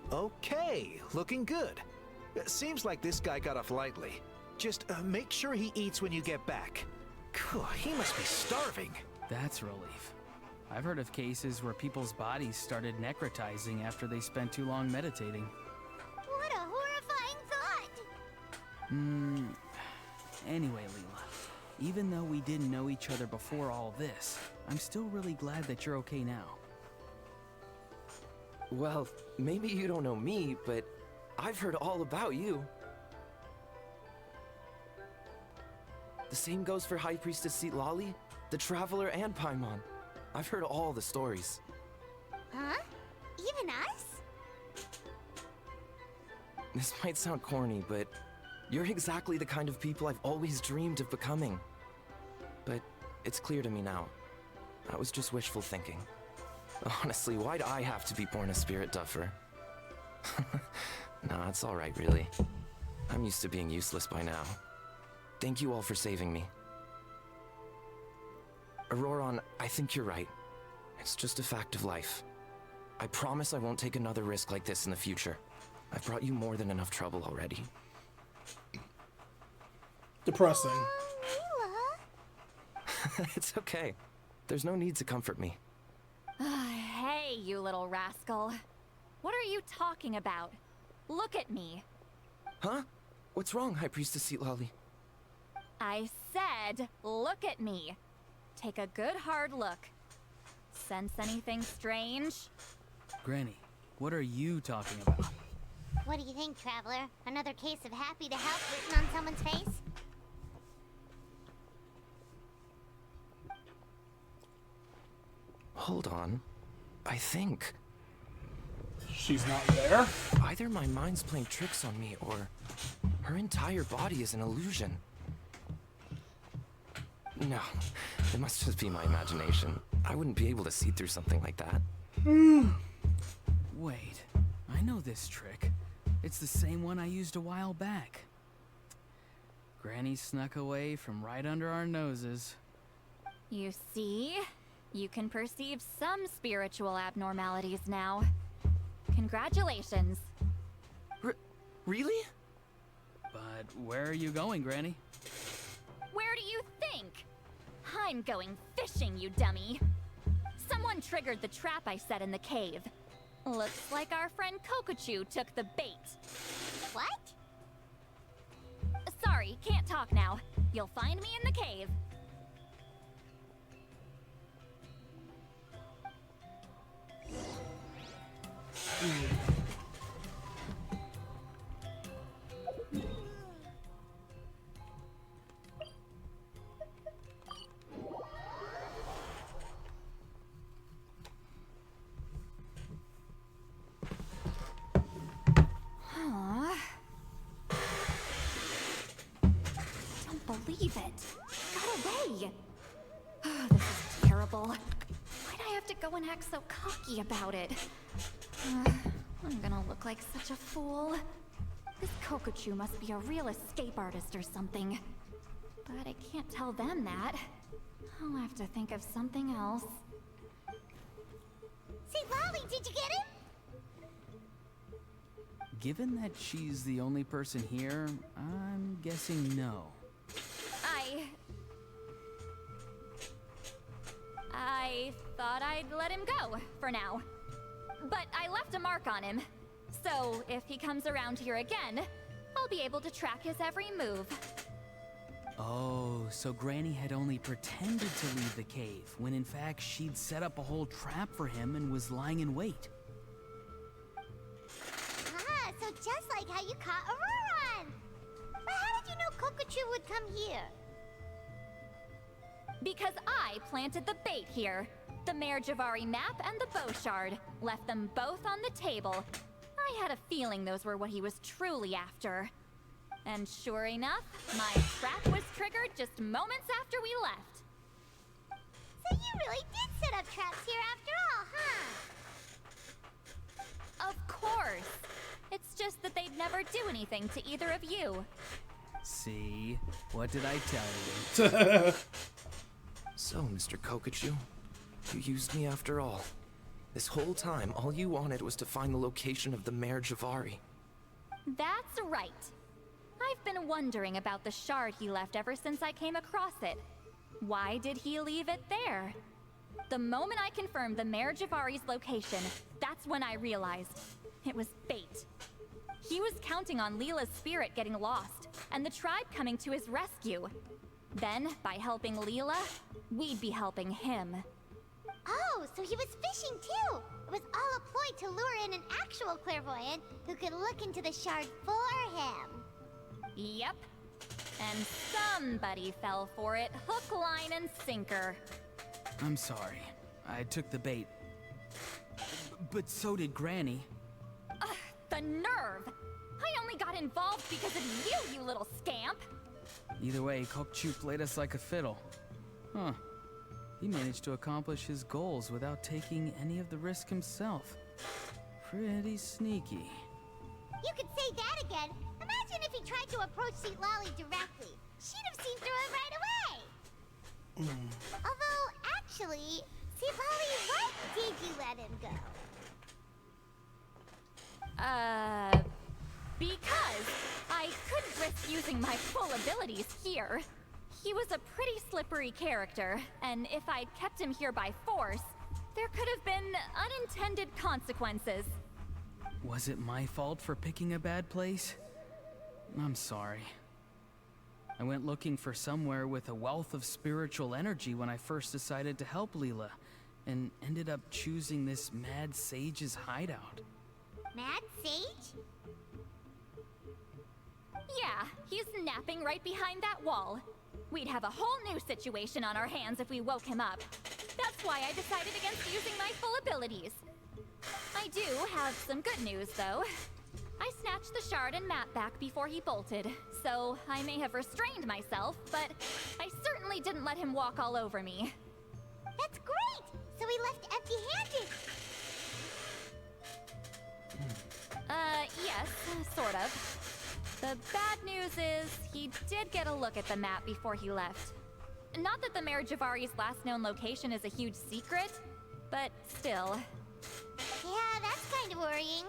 Okay, looking good. Seems like this guy got off lightly. Just make sure he eats when you get back. He must be starving. That's relief. I've heard of cases where people's bodies started necrotizing after they spent too long meditating. What a horrifying thought! Anyway, Leela, even though we didn't know each other before all this, I'm still really glad that you're okay now. Well, maybe you don't know me, but I've heard all about you. The same goes for High Priestess Lali, the Traveler, and Paimon. I've heard all the stories. Huh? Even us? This might sound corny, but you're exactly the kind of people I've always dreamed of becoming. But it's clear to me now. That was just wishful thinking. Honestly, why'd I have to be born a spirit duffer? Nah, it's alright, really. I'm used to being useless by now. Thank you all for saving me. Ororon, I think you're right. It's just a fact of life. I promise I won't take another risk like this in the future. I've brought you more than enough trouble already. Depressing. Leela? It's okay. There's no need to comfort me. Hey, you little rascal. What are you talking about? Look at me. Huh? What's wrong, High Priestess Lali? I said, look at me. Take a good hard look. Sense anything strange? Granny, what are you talking about? What do you think, Traveler? Another case of happy to help written on someone's face? Hold on. I think She's not there? either my mind's playing tricks on me or her entire body is an illusion. No, it must just be my imagination. I wouldn't be able to see through something like that. Wait, I know this trick. It's the same one I used a while back. Granny snuck away from right under our noses. You see? You can perceive some spiritual abnormalities now. Congratulations. Really? But where are you going, Granny? Where do you think? I'm going fishing, you dummy. Someone triggered the trap I set in the cave. Looks like our friend Kokochu took the bait. What? Sorry, can't talk now. You'll find me in the cave. go and act so cocky about it? I'm gonna look like such a fool. This Kokochu must be a real escape artist or something. But I can't tell them that. I'll have to think of something else. Say, Lolly, did you get him? Given that she's the only person here, I'm guessing no. I thought I'd let him go, for now. But I left a mark on him. So, if he comes around here again, I'll be able to track his every move. Oh, so Granny had only pretended to leave the cave, when in fact she'd set up a whole trap for him and was lying in wait. Ah, so just like how you caught Ororon! But how did you know Kokochu would come here? Because I planted the bait here. The Mare Javari map and the bow shard. Left them both on the table. I had a feeling those were what he was truly after. And sure enough, my trap was triggered just moments after we left. So you really did set up traps here after all, huh? Of course. It's just that they'd never do anything to either of you. See? What did I tell you? So, Mr. Kokochu, you used me after all. This whole time, all you wanted was to find the location of the Mare Javari. That's right. I've been wondering about the shard he left ever since I came across it. Why did he leave it there? The moment I confirmed the Mare Javari's location, that's when I realized it was bait. He was counting on Leela's spirit getting lost, and the tribe coming to his rescue. Then, by helping Leela, we'd be helping him. Oh, so he was fishing too! It was all a ploy to lure in an actual clairvoyant who could look into the shard for him. Yep. And somebody fell for it, hook, line, and sinker. I'm sorry. I took the bait. But so did Granny. The nerve! I only got involved because of you, you little scamp! Either way, Kokchu played us like a fiddle. Huh. He managed to accomplish his goals without taking any of the risk himself. Pretty sneaky. You could say that again. Imagine if he tried to approach Seat Lolly directly. She'd have seen through it right away. Although, actually, Seat Lolly, why did you let him go? Because I couldn't risk using my full abilities here. He was a pretty slippery character, and if I'd kept him here by force, there could have been unintended consequences. Was it my fault for picking a bad place? I'm sorry. I went looking for somewhere with a wealth of spiritual energy when I first decided to help Leela, and ended up choosing this mad sage's hideout. Mad Sage? Yeah, he's napping right behind that wall. We'd have a whole new situation on our hands if we woke him up. That's why I decided against using my full abilities. I do have some good news, though. I snatched the shard and map back before he bolted, so I may have restrained myself, but I certainly didn't let him walk all over me. That's great! So he left empty-handed! Yes, sort of. The bad news is, he did get a look at the map before he left. Not that the Mare Javari's last known location is a huge secret, but still. Yeah, that's kind of worrying.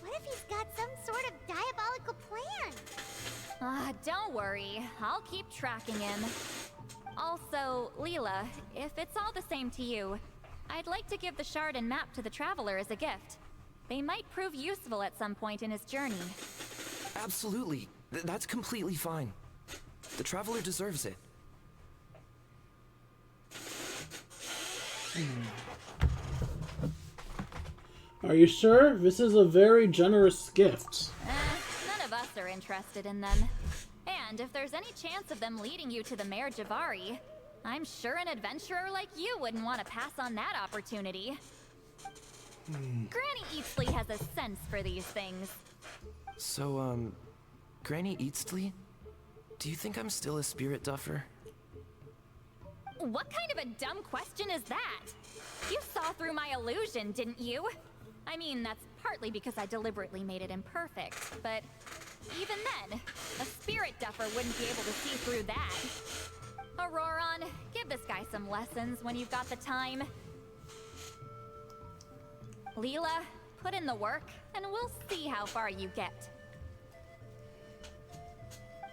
What if he's got some sort of diabolical plan? Don't worry. I'll keep tracking him. Also, Leela, if it's all the same to you, I'd like to give the shard and map to the Traveler as a gift. They might prove useful at some point in his journey. Absolutely. That's completely fine. The Traveler deserves it. Are you sure? This is a very generous gift. None of us are interested in them. And if there's any chance of them leading you to the Mare Javari, I'm sure an adventurer like you wouldn't want to pass on that opportunity. Granny Eatsley has a sense for these things. So, Granny Eatsley? Do you think I'm still a spirit duffer? What kind of a dumb question is that? You saw through my illusion, didn't you? I mean, that's partly because I deliberately made it imperfect, but even then, a spirit duffer wouldn't be able to see through that. Ororon, give this guy some lessons when you've got the time. Leela, put in the work, and we'll see how far you get.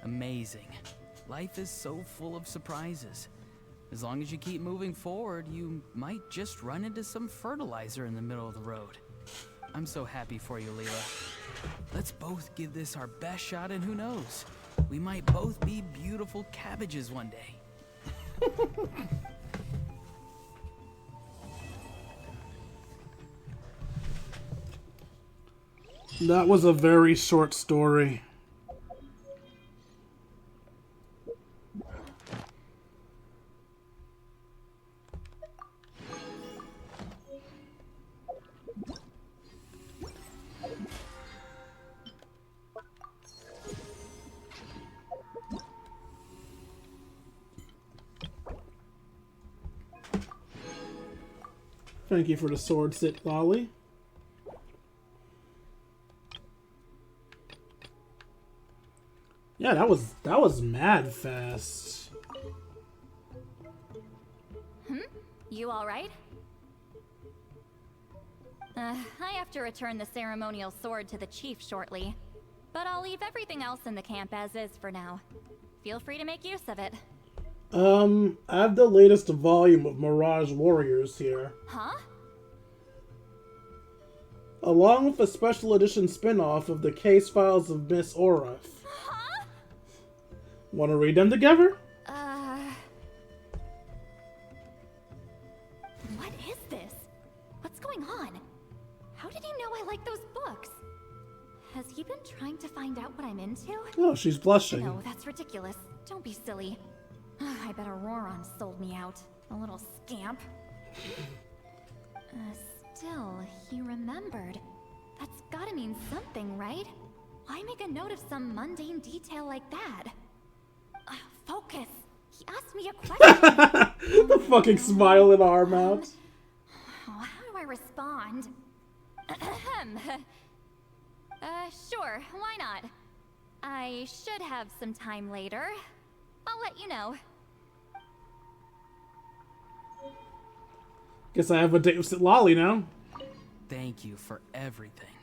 Amazing. Life is so full of surprises. As long as you keep moving forward, you might just run into some fertilizer in the middle of the road. I'm so happy for you, Leela. Let's both give this our best shot, and who knows? We might both be beautiful cabbages one day. That was a very short story. Thank you for the sword sit, Lolly. Yeah, that was mad fast. You all right? I have to return the ceremonial sword to the chief shortly, but I'll leave everything else in the camp as is for now. Feel free to make use of it. I have the latest volume of Mirage Warriors here. Huh? Along with a special edition spin-off of the case files of Miss Aura. Huh? Want to read them together? What is this? What's going on? How did he know I like those books? Has he been trying to find out what I'm into? Oh, she's blushing. No, that's ridiculous. Don't be silly. I bet Ororon sold me out. A little scamp. Still, he remembered. That's gotta mean something, right? Why make a note of some mundane detail like that? Focus! He asked me a question! The fucking smile in our mouth. How do I respond? Sure, why not? I should have some time later. I'll let you know. Guess I have a date with Lolly now. Thank you for everything.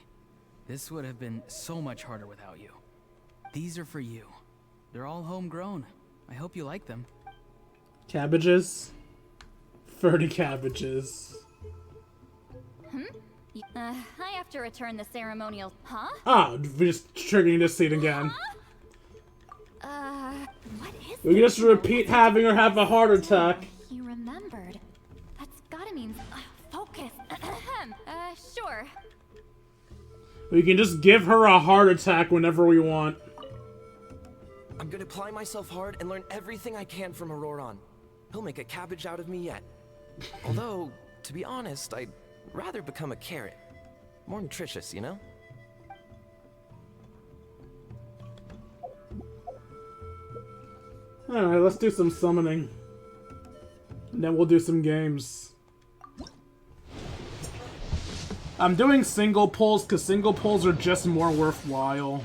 This would have been so much harder without you. These are for you. They're all homegrown. I hope you like them. Cabbages? 30 cabbages. I have to return the ceremonial... Huh? Ah, we're just triggering this scene again. What is We can just repeat having her have a heart attack. He remembered. That's gotta mean... focus. Sure. We can just give her a heart attack whenever we want. I'm gonna apply myself hard and learn everything I can from Ororon. He'll make a cabbage out of me yet. Although, to be honest, I'd rather become a carrot. More nutritious, you know? Alright, let's do some summoning. And then we'll do some games. I'm doing single pulls because single pulls are just more worthwhile.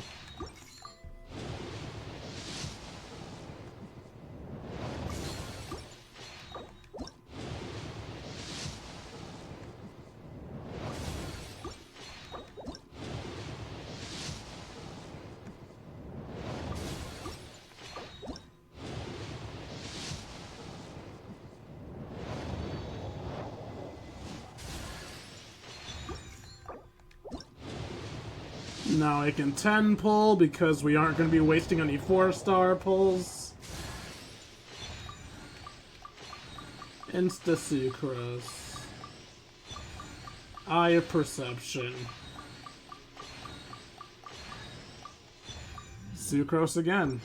Now I can 10 pull because we aren't going to be wasting any 4-star pulls. Insta Sucrose. Eye of Perception. Sucrose again.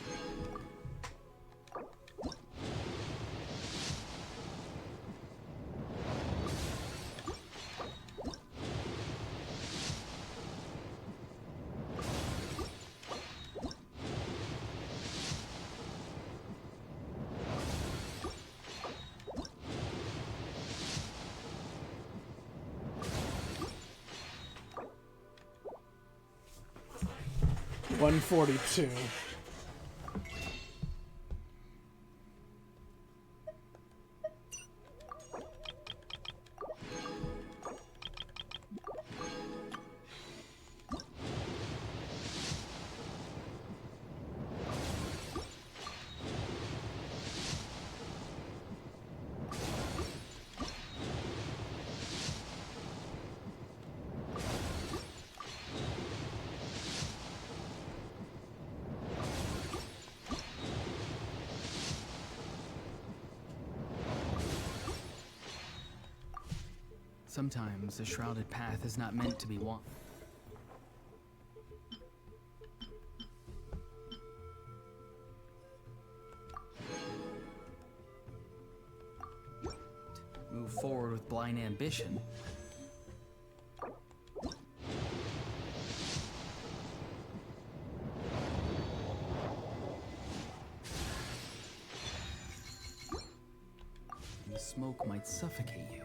142. Sometimes a shrouded path is not meant to be walked. Move forward with blind ambition. The smoke might suffocate you.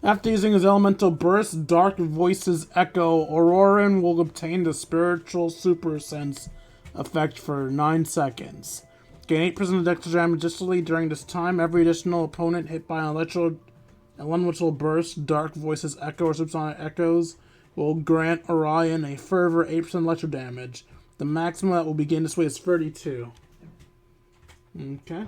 After using his elemental burst, Dark Voices Echo, Ororon will obtain the spiritual super sense effect for 9 seconds. Gain 8% of extra damage additionally during this time. Every additional opponent hit by an elemental burst, Dark Voices Echo, or Subsonic Echoes will grant Orion a further 8% electro damage. The maximum that will begin this way is 32. Okay.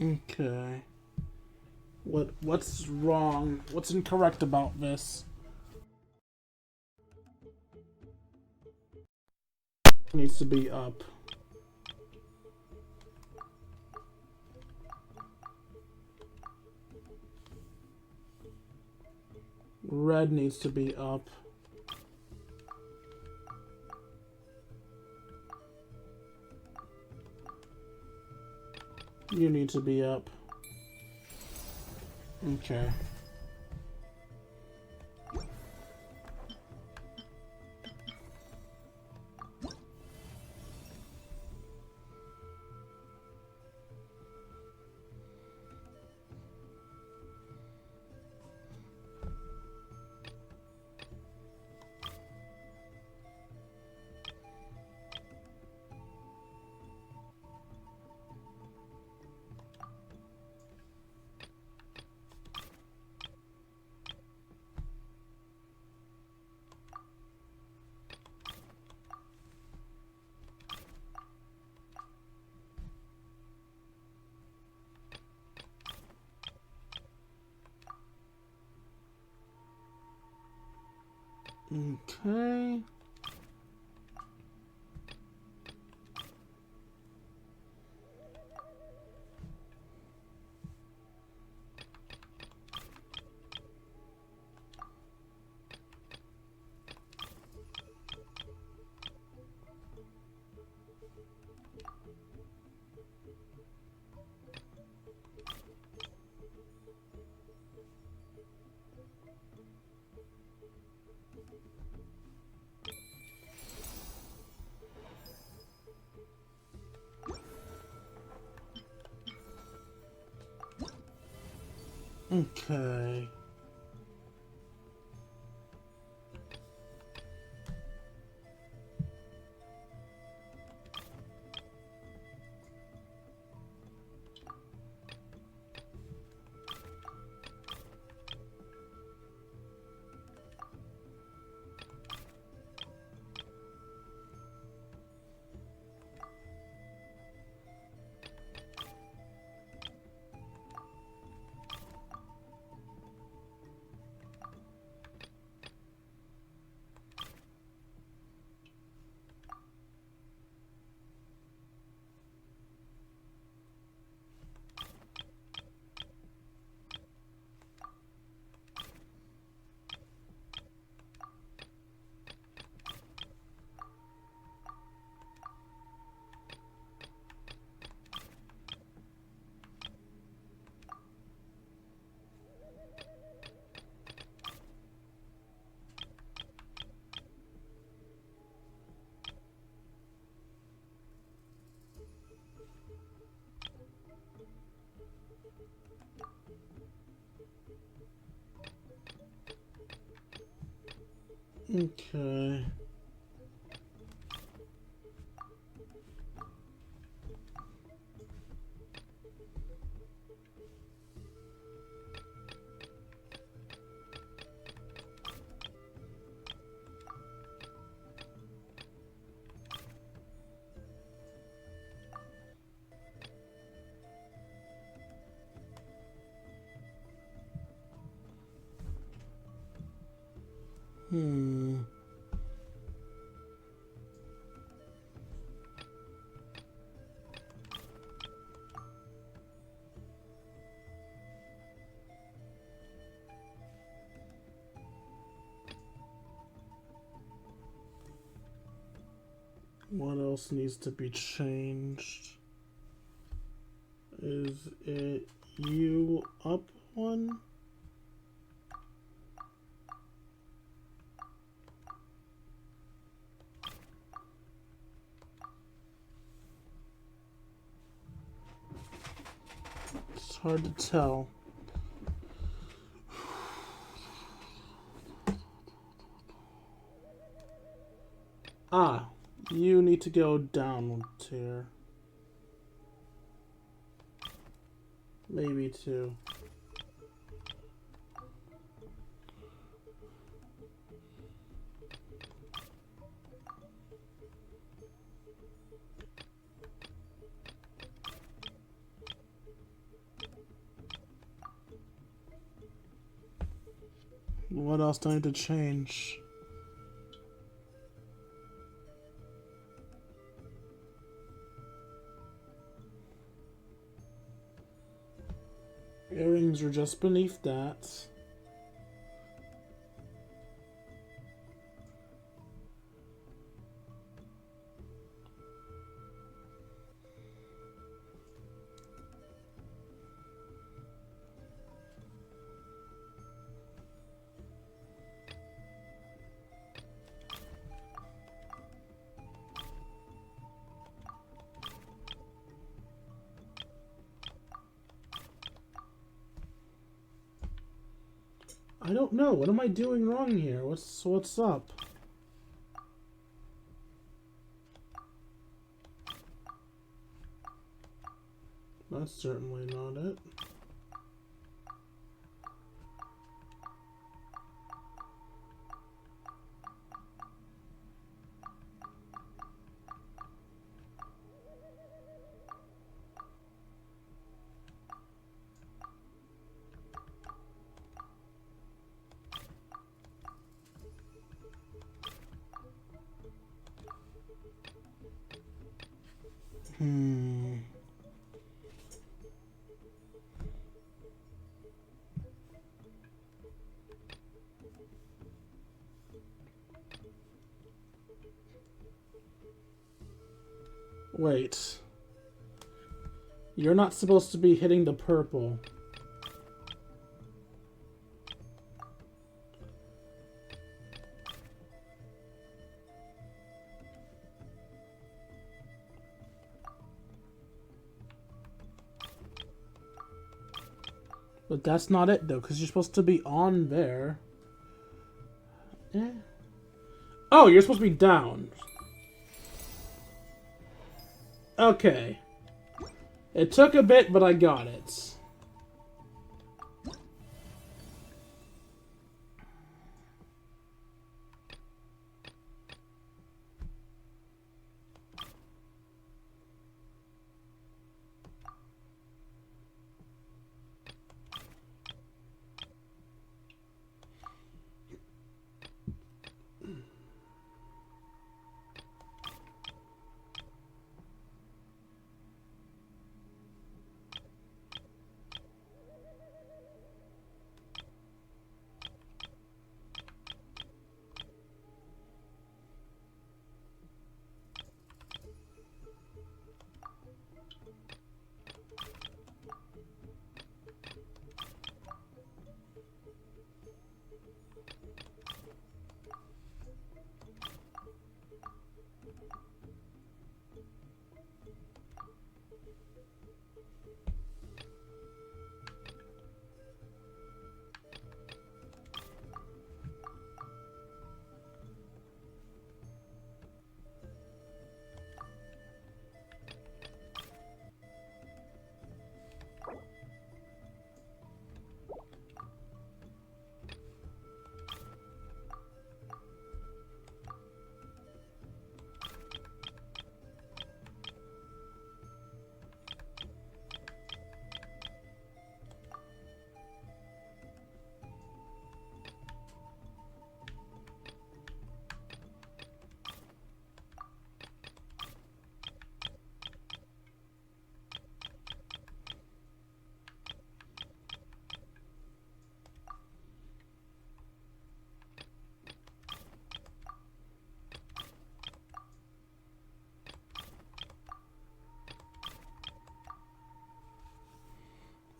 Okay. What's wrong? What's incorrect about this? Needs to be up. Red needs to be up. You need to be up. Okay. Okay. Okay. Okay. Hmm. What else needs to be changed? Is it you up one? It's hard to tell. Ah, you need to go down one tier. Maybe two. What else do I need to change? Earrings are just beneath that. I don't know. What am I doing wrong here? What's up? That's certainly not it. Wait. You're not supposed to be hitting the purple. But that's not it, though, because you're supposed to be on there. Eh. Oh, you're supposed to be down. Okay. It took a bit, but I got it.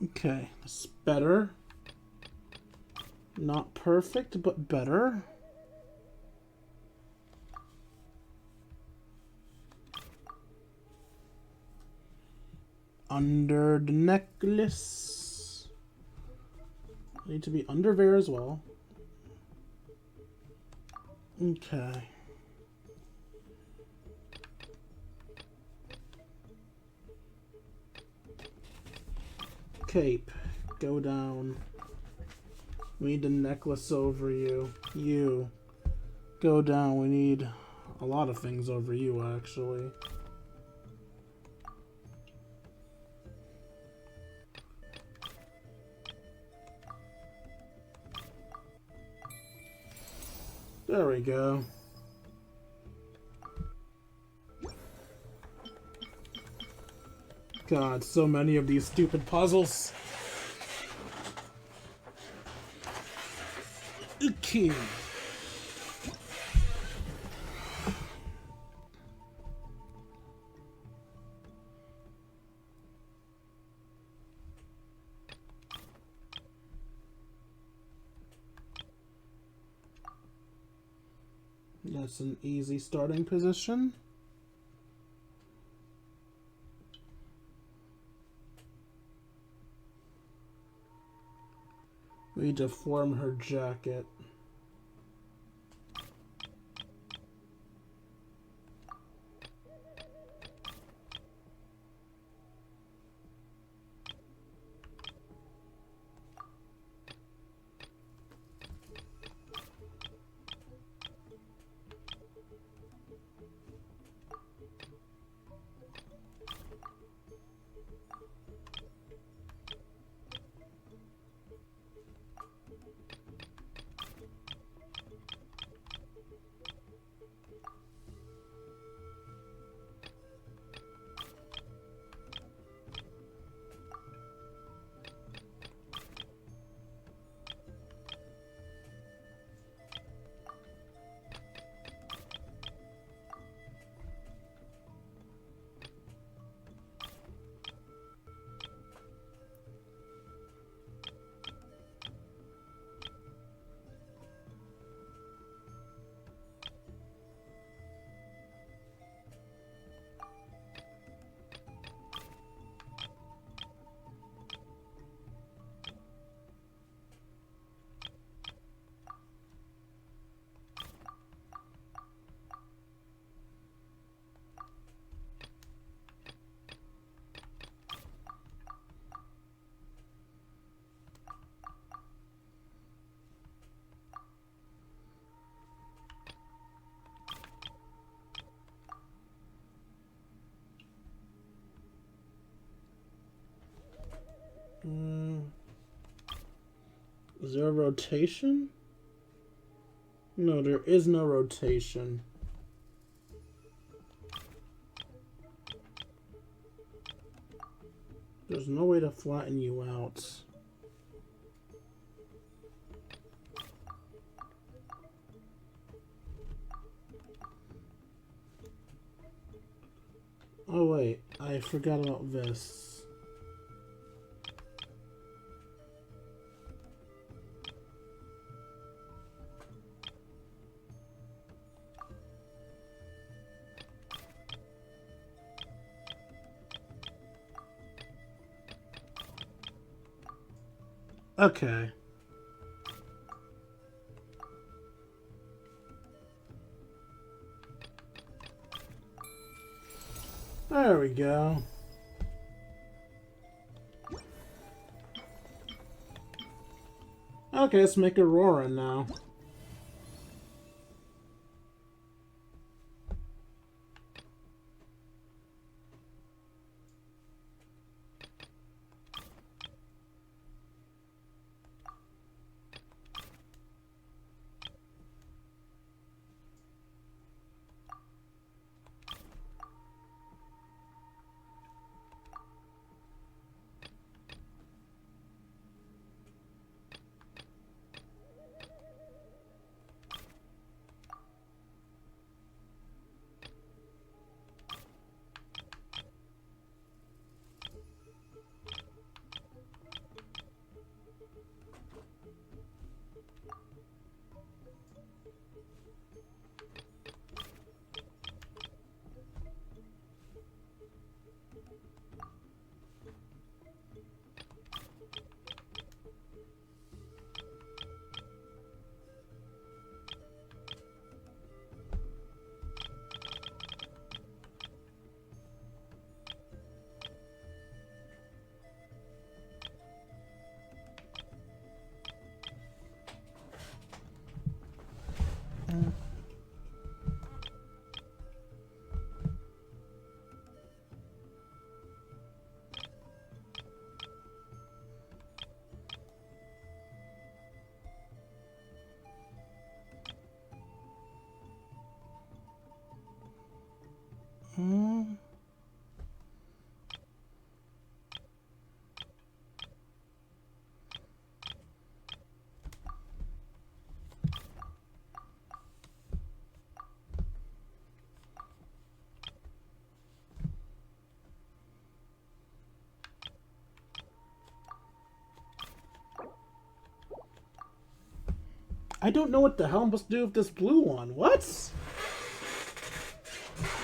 Okay, that's better. Not perfect, but better. Under the necklace. Need to be under there as well. Okay. Cape, go down. We need the necklace over you. You, go down. We need a lot of things over you, actually. There we go. God, so many of these stupid puzzles. Okay. That's an easy starting position. We need to form her jacket. Is there a rotation? No, there is no rotation. There's no way to flatten you out. Oh wait, I forgot about this. Okay. There we go. Okay, let's make Ororon now. I don't know what the hell I'm supposed to do with this blue one. What?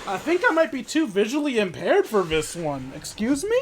I think I might be too visually impaired for this one. Excuse me?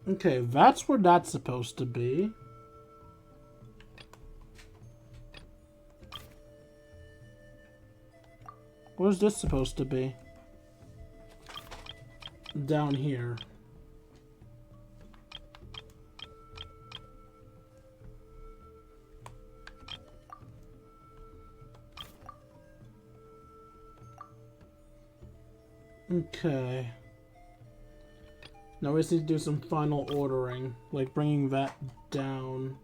Okay, that's where that's supposed to be. Where's this supposed to be? Down here. Okay. Now we just need to do some final ordering, like bringing that down.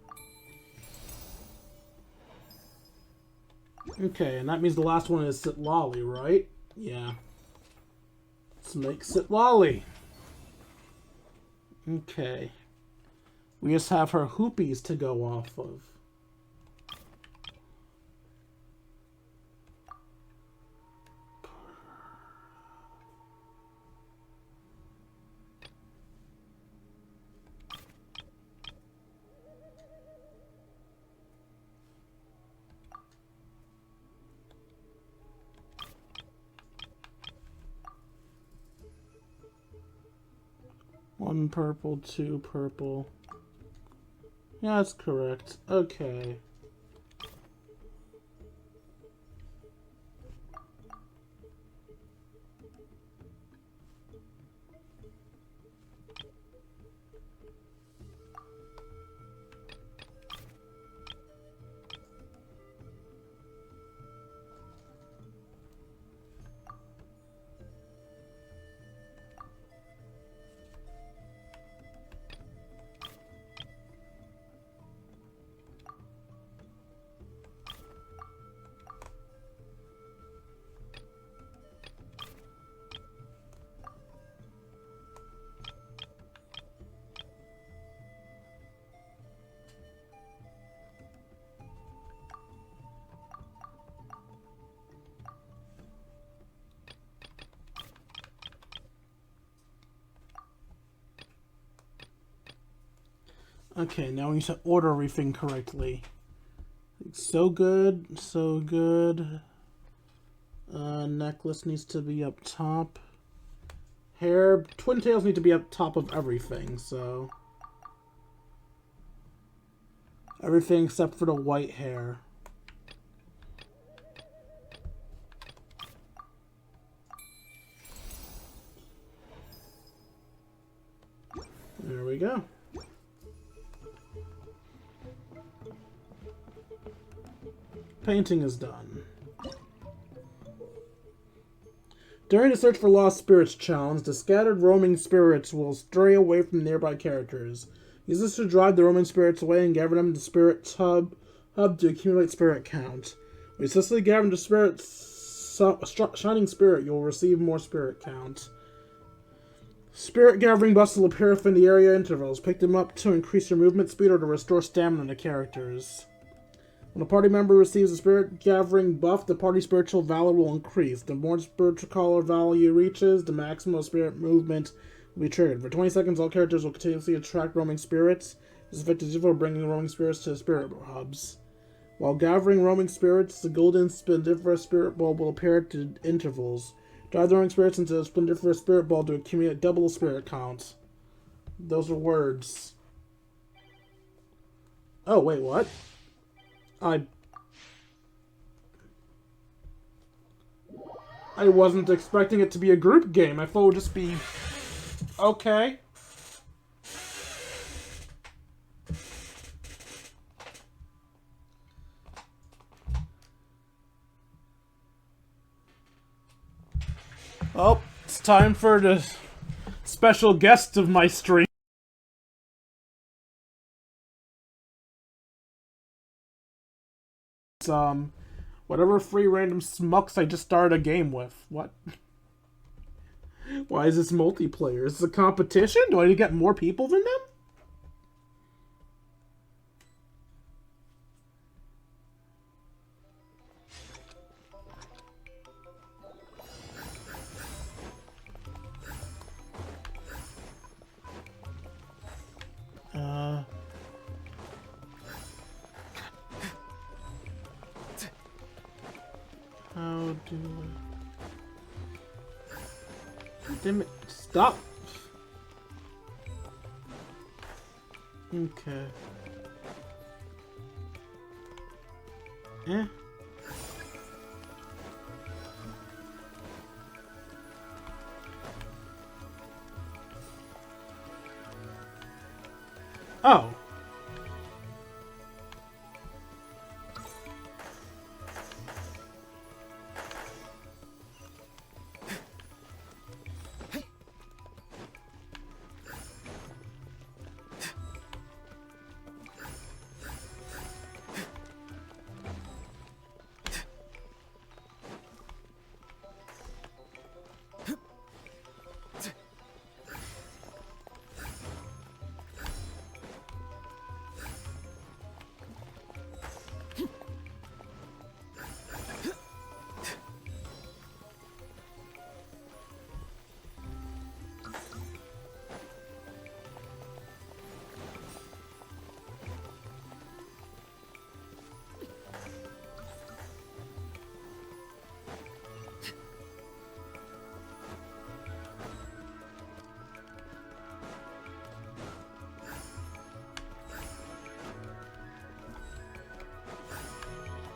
Okay, and that means the last one is Sitlali, right? Yeah. Let's make Sitlali. Okay. We just have her hoopies to go off of. One purple, two purple. Yeah, that's correct. Okay. Okay, now we need to order everything correctly. So good, so good. Necklace needs to be up top. Hair, twin tails need to be up top of everything, so... Everything except for the white hair. There we go. Painting is done. During the Search for Lost Spirits challenge, the scattered roaming spirits will stray away from nearby characters. Use this to drive the roaming spirits away and gather them in the spirit hub to accumulate spirit count. When you successfully gather the spirit shining spirit, you'll receive more spirit count. Spirit gathering busts will appear within the area intervals. Pick them up to increase your movement speed or to restore stamina to characters. When a party member receives a spirit gathering buff, the party's spiritual valor will increase. The more spiritual color value reaches, the maximum spirit movement will be triggered. For 20 seconds, all characters will continuously attract roaming spirits. This effect is useful for bringing roaming spirits to the spirit hubs. While gathering roaming spirits, the golden splendiferous spirit ball will appear at intervals. Drive the roaming spirits into the splendiferous spirit ball to accumulate double the spirit count. Those are words. Oh, wait, what? I wasn't expecting it to be a group game. I thought it would just be... Okay. Oh, it's time for the special guest of my stream. Whatever free random smucks I just started a game with. What? Why is this multiplayer? Is this a competition? Do I need to get more people than them? How do I... Damn it. Stop! Okay. Eh? Oh.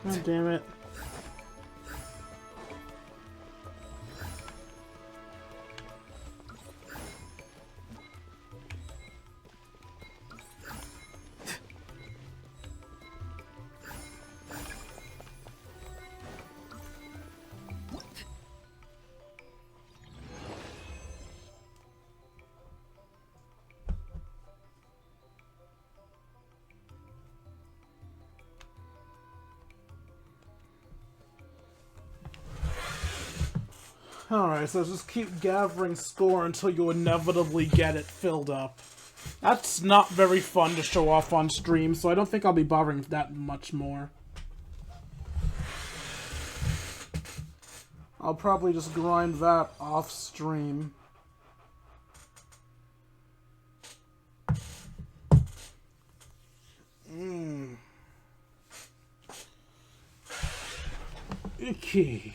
God damn it. Alright, so just keep gathering score until you inevitably get it filled up. That's not very fun to show off on stream, so I don't think I'll be bothering that much more. I'll probably just grind that off stream. Okay.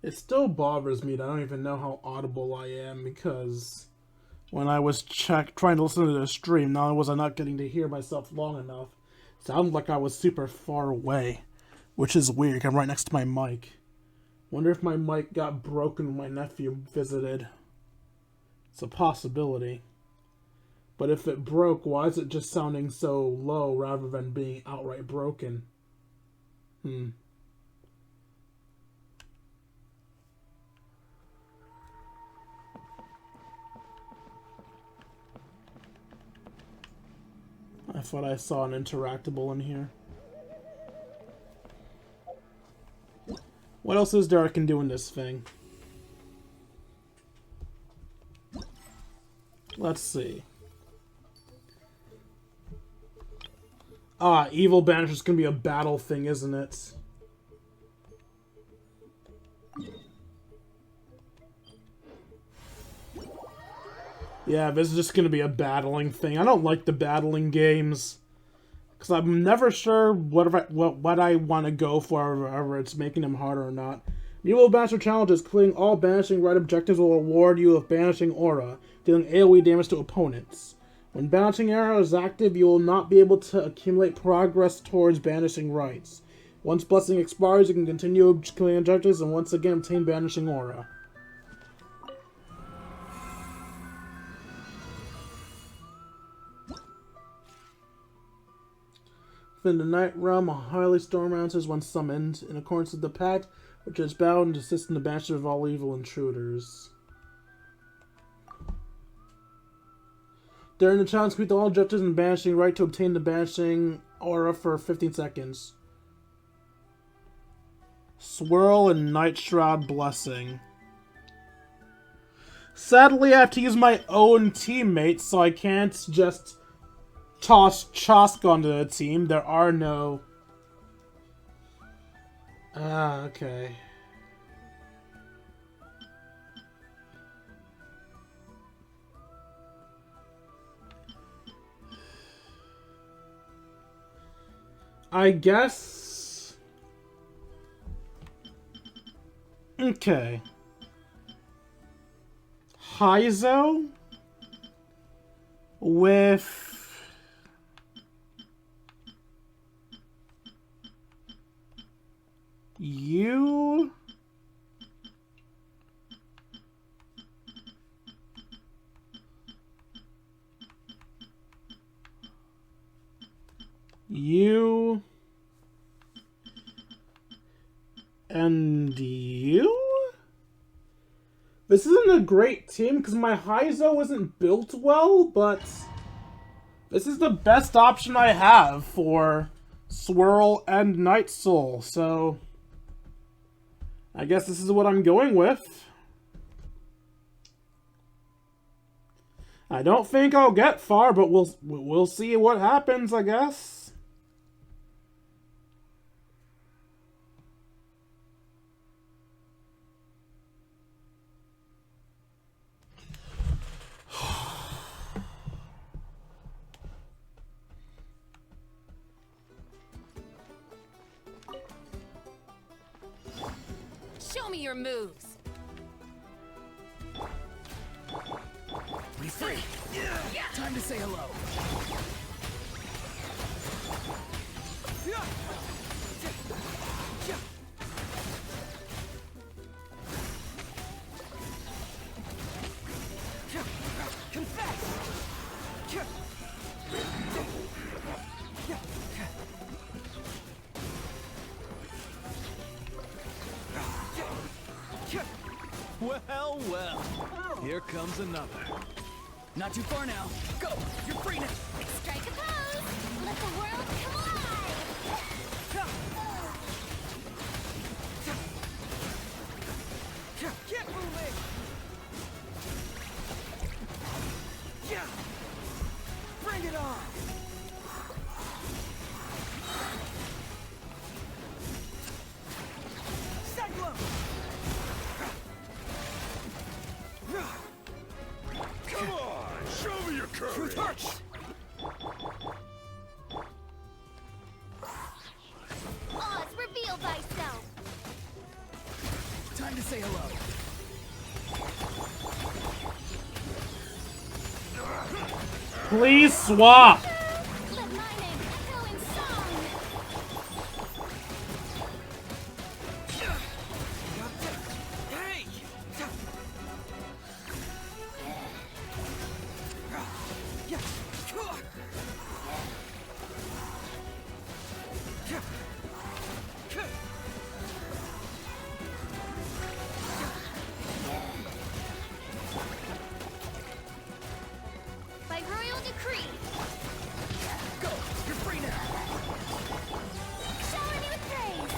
It still bothers me that I don't even know how audible I am, because when I was trying to listen to the stream, not only was I not getting to hear myself long enough, it sounded like I was super far away, which is weird. I'm right next to my mic. Wonder if my mic got broken when my nephew visited. It's a possibility. But if it broke, why is it just sounding so low rather than being outright broken? I thought I saw an interactable in here. What else is there I can do in this thing? Let's see. Ah, Evil Banisher's gonna be a battle thing, isn't it? Yeah, this is just gonna be a battling thing. I don't like the battling games, because I'm never sure what I want to go for, whether it's making them harder or not. Evil Banisher challenges: completing all banishing right objectives will reward you with banishing aura, dealing AoE damage to opponents. When banishing aura is active, you will not be able to accumulate progress towards banishing rights. Once blessing expires, you can continue completing objectives and once again obtain banishing aura. Within the Night Realm, a highly storm round is once summoned, in accordance with the pact, which is bound to assist in the banishment of all evil intruders. During the challenge, complete all objectives and banishing right to obtain the banishing aura for 15 seconds. Swirl and Night Shroud Blessing. Sadly, I have to use my own teammates, so I can't just toss Chosk onto the team. There are no... okay. I guess... okay. Haizo with... you... you... and you? This isn't a great team because my Haizo isn't built well, but this is the best option I have for Swirl and Night Soul, so I guess this is what I'm going with. I don't think I'll get far, but we'll see what happens, I guess. Show me your moves. Be free. Time to say hello. Well, well. Here comes another. Not too far now. Go! You're free now! Strike a pose! Let the world collide! Get moving! Bring it on! Time to say hello. Please swap. Let my name echo in song. Hey! By royal decree, Go! You're free now! shower me with praise.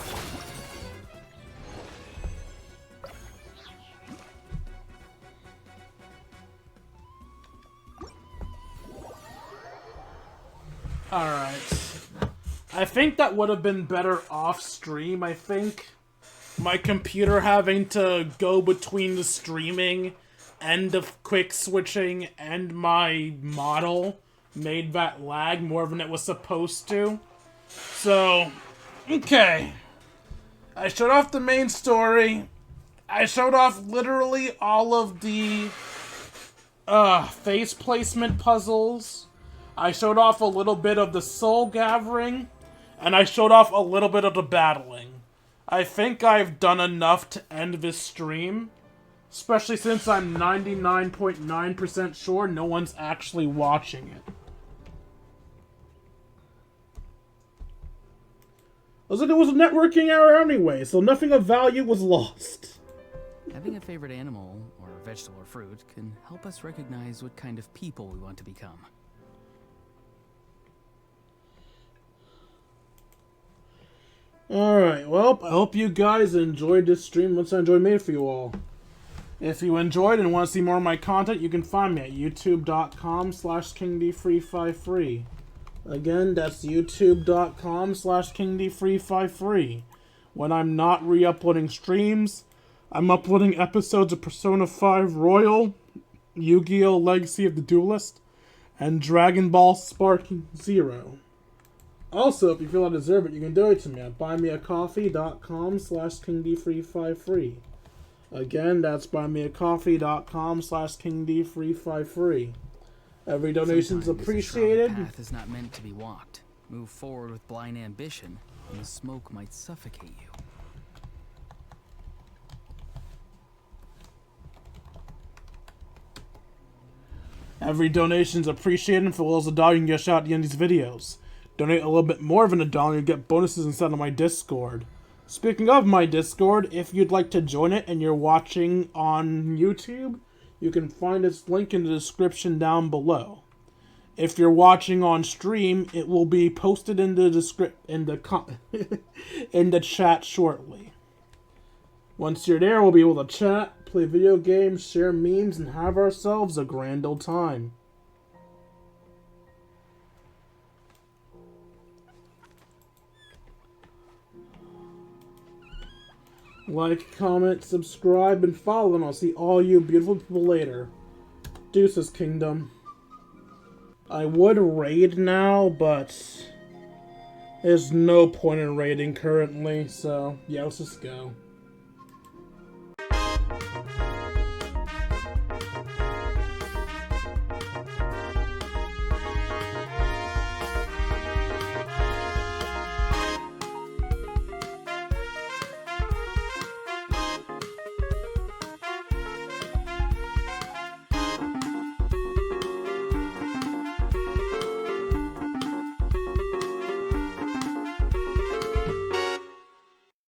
Alright. I think that would have been better off stream, I think. My computer having to go between the streaming and the quick switching and my model made that lag more than it was supposed to. So, okay. I showed off the main story. I showed off literally all of the face placement puzzles. I showed off a little bit of the soul gathering, and I showed off a little bit of the battling. I think I've done enough to end this stream, especially since I'm 99.9% sure no one's actually watching it. Looks like it was a networking error anyway, so nothing of value was lost. Having a favorite animal, or vegetable or fruit, can help us recognize what kind of people we want to become. Alright, well, I hope you guys enjoyed this stream. Let's enjoy made for you all. If you enjoyed and want to see more of my content, you can find me at youtube.com/KingD353. Again, that's youtube.com/KingD353. When I'm not re-uploading streams, I'm uploading episodes of Persona 5 Royal, Yu-Gi-Oh! Legacy of the Duelist, and Dragon Ball Sparking Zero. Also, if you feel I deserve it, you can donate to me at buymeacoffee.com/KingD353. Again, that's buymeacoffee.com/KingD353. Every donation's Sometimes appreciated. A strong path is not meant to be walked. Move forward with blind ambition, and the smoke might suffocate you. Every donation's appreciated, and for as little as $1, you can get a shout at the end of these videos. Donate a little bit more than $1, you get bonuses inside of my Discord. Speaking of my Discord, if you'd like to join it and you're watching on YouTube, you can find its link in the description down below. If you're watching on stream, it will be posted in the in the chat shortly. Once you're there, we'll be able to chat, play video games, share memes, and have ourselves a grand old time. Like, comment, subscribe, and follow, and I'll see all you beautiful people later. Deuces, Kingdom. I would raid now, but there's no point in raiding currently, so yeah, let's just go.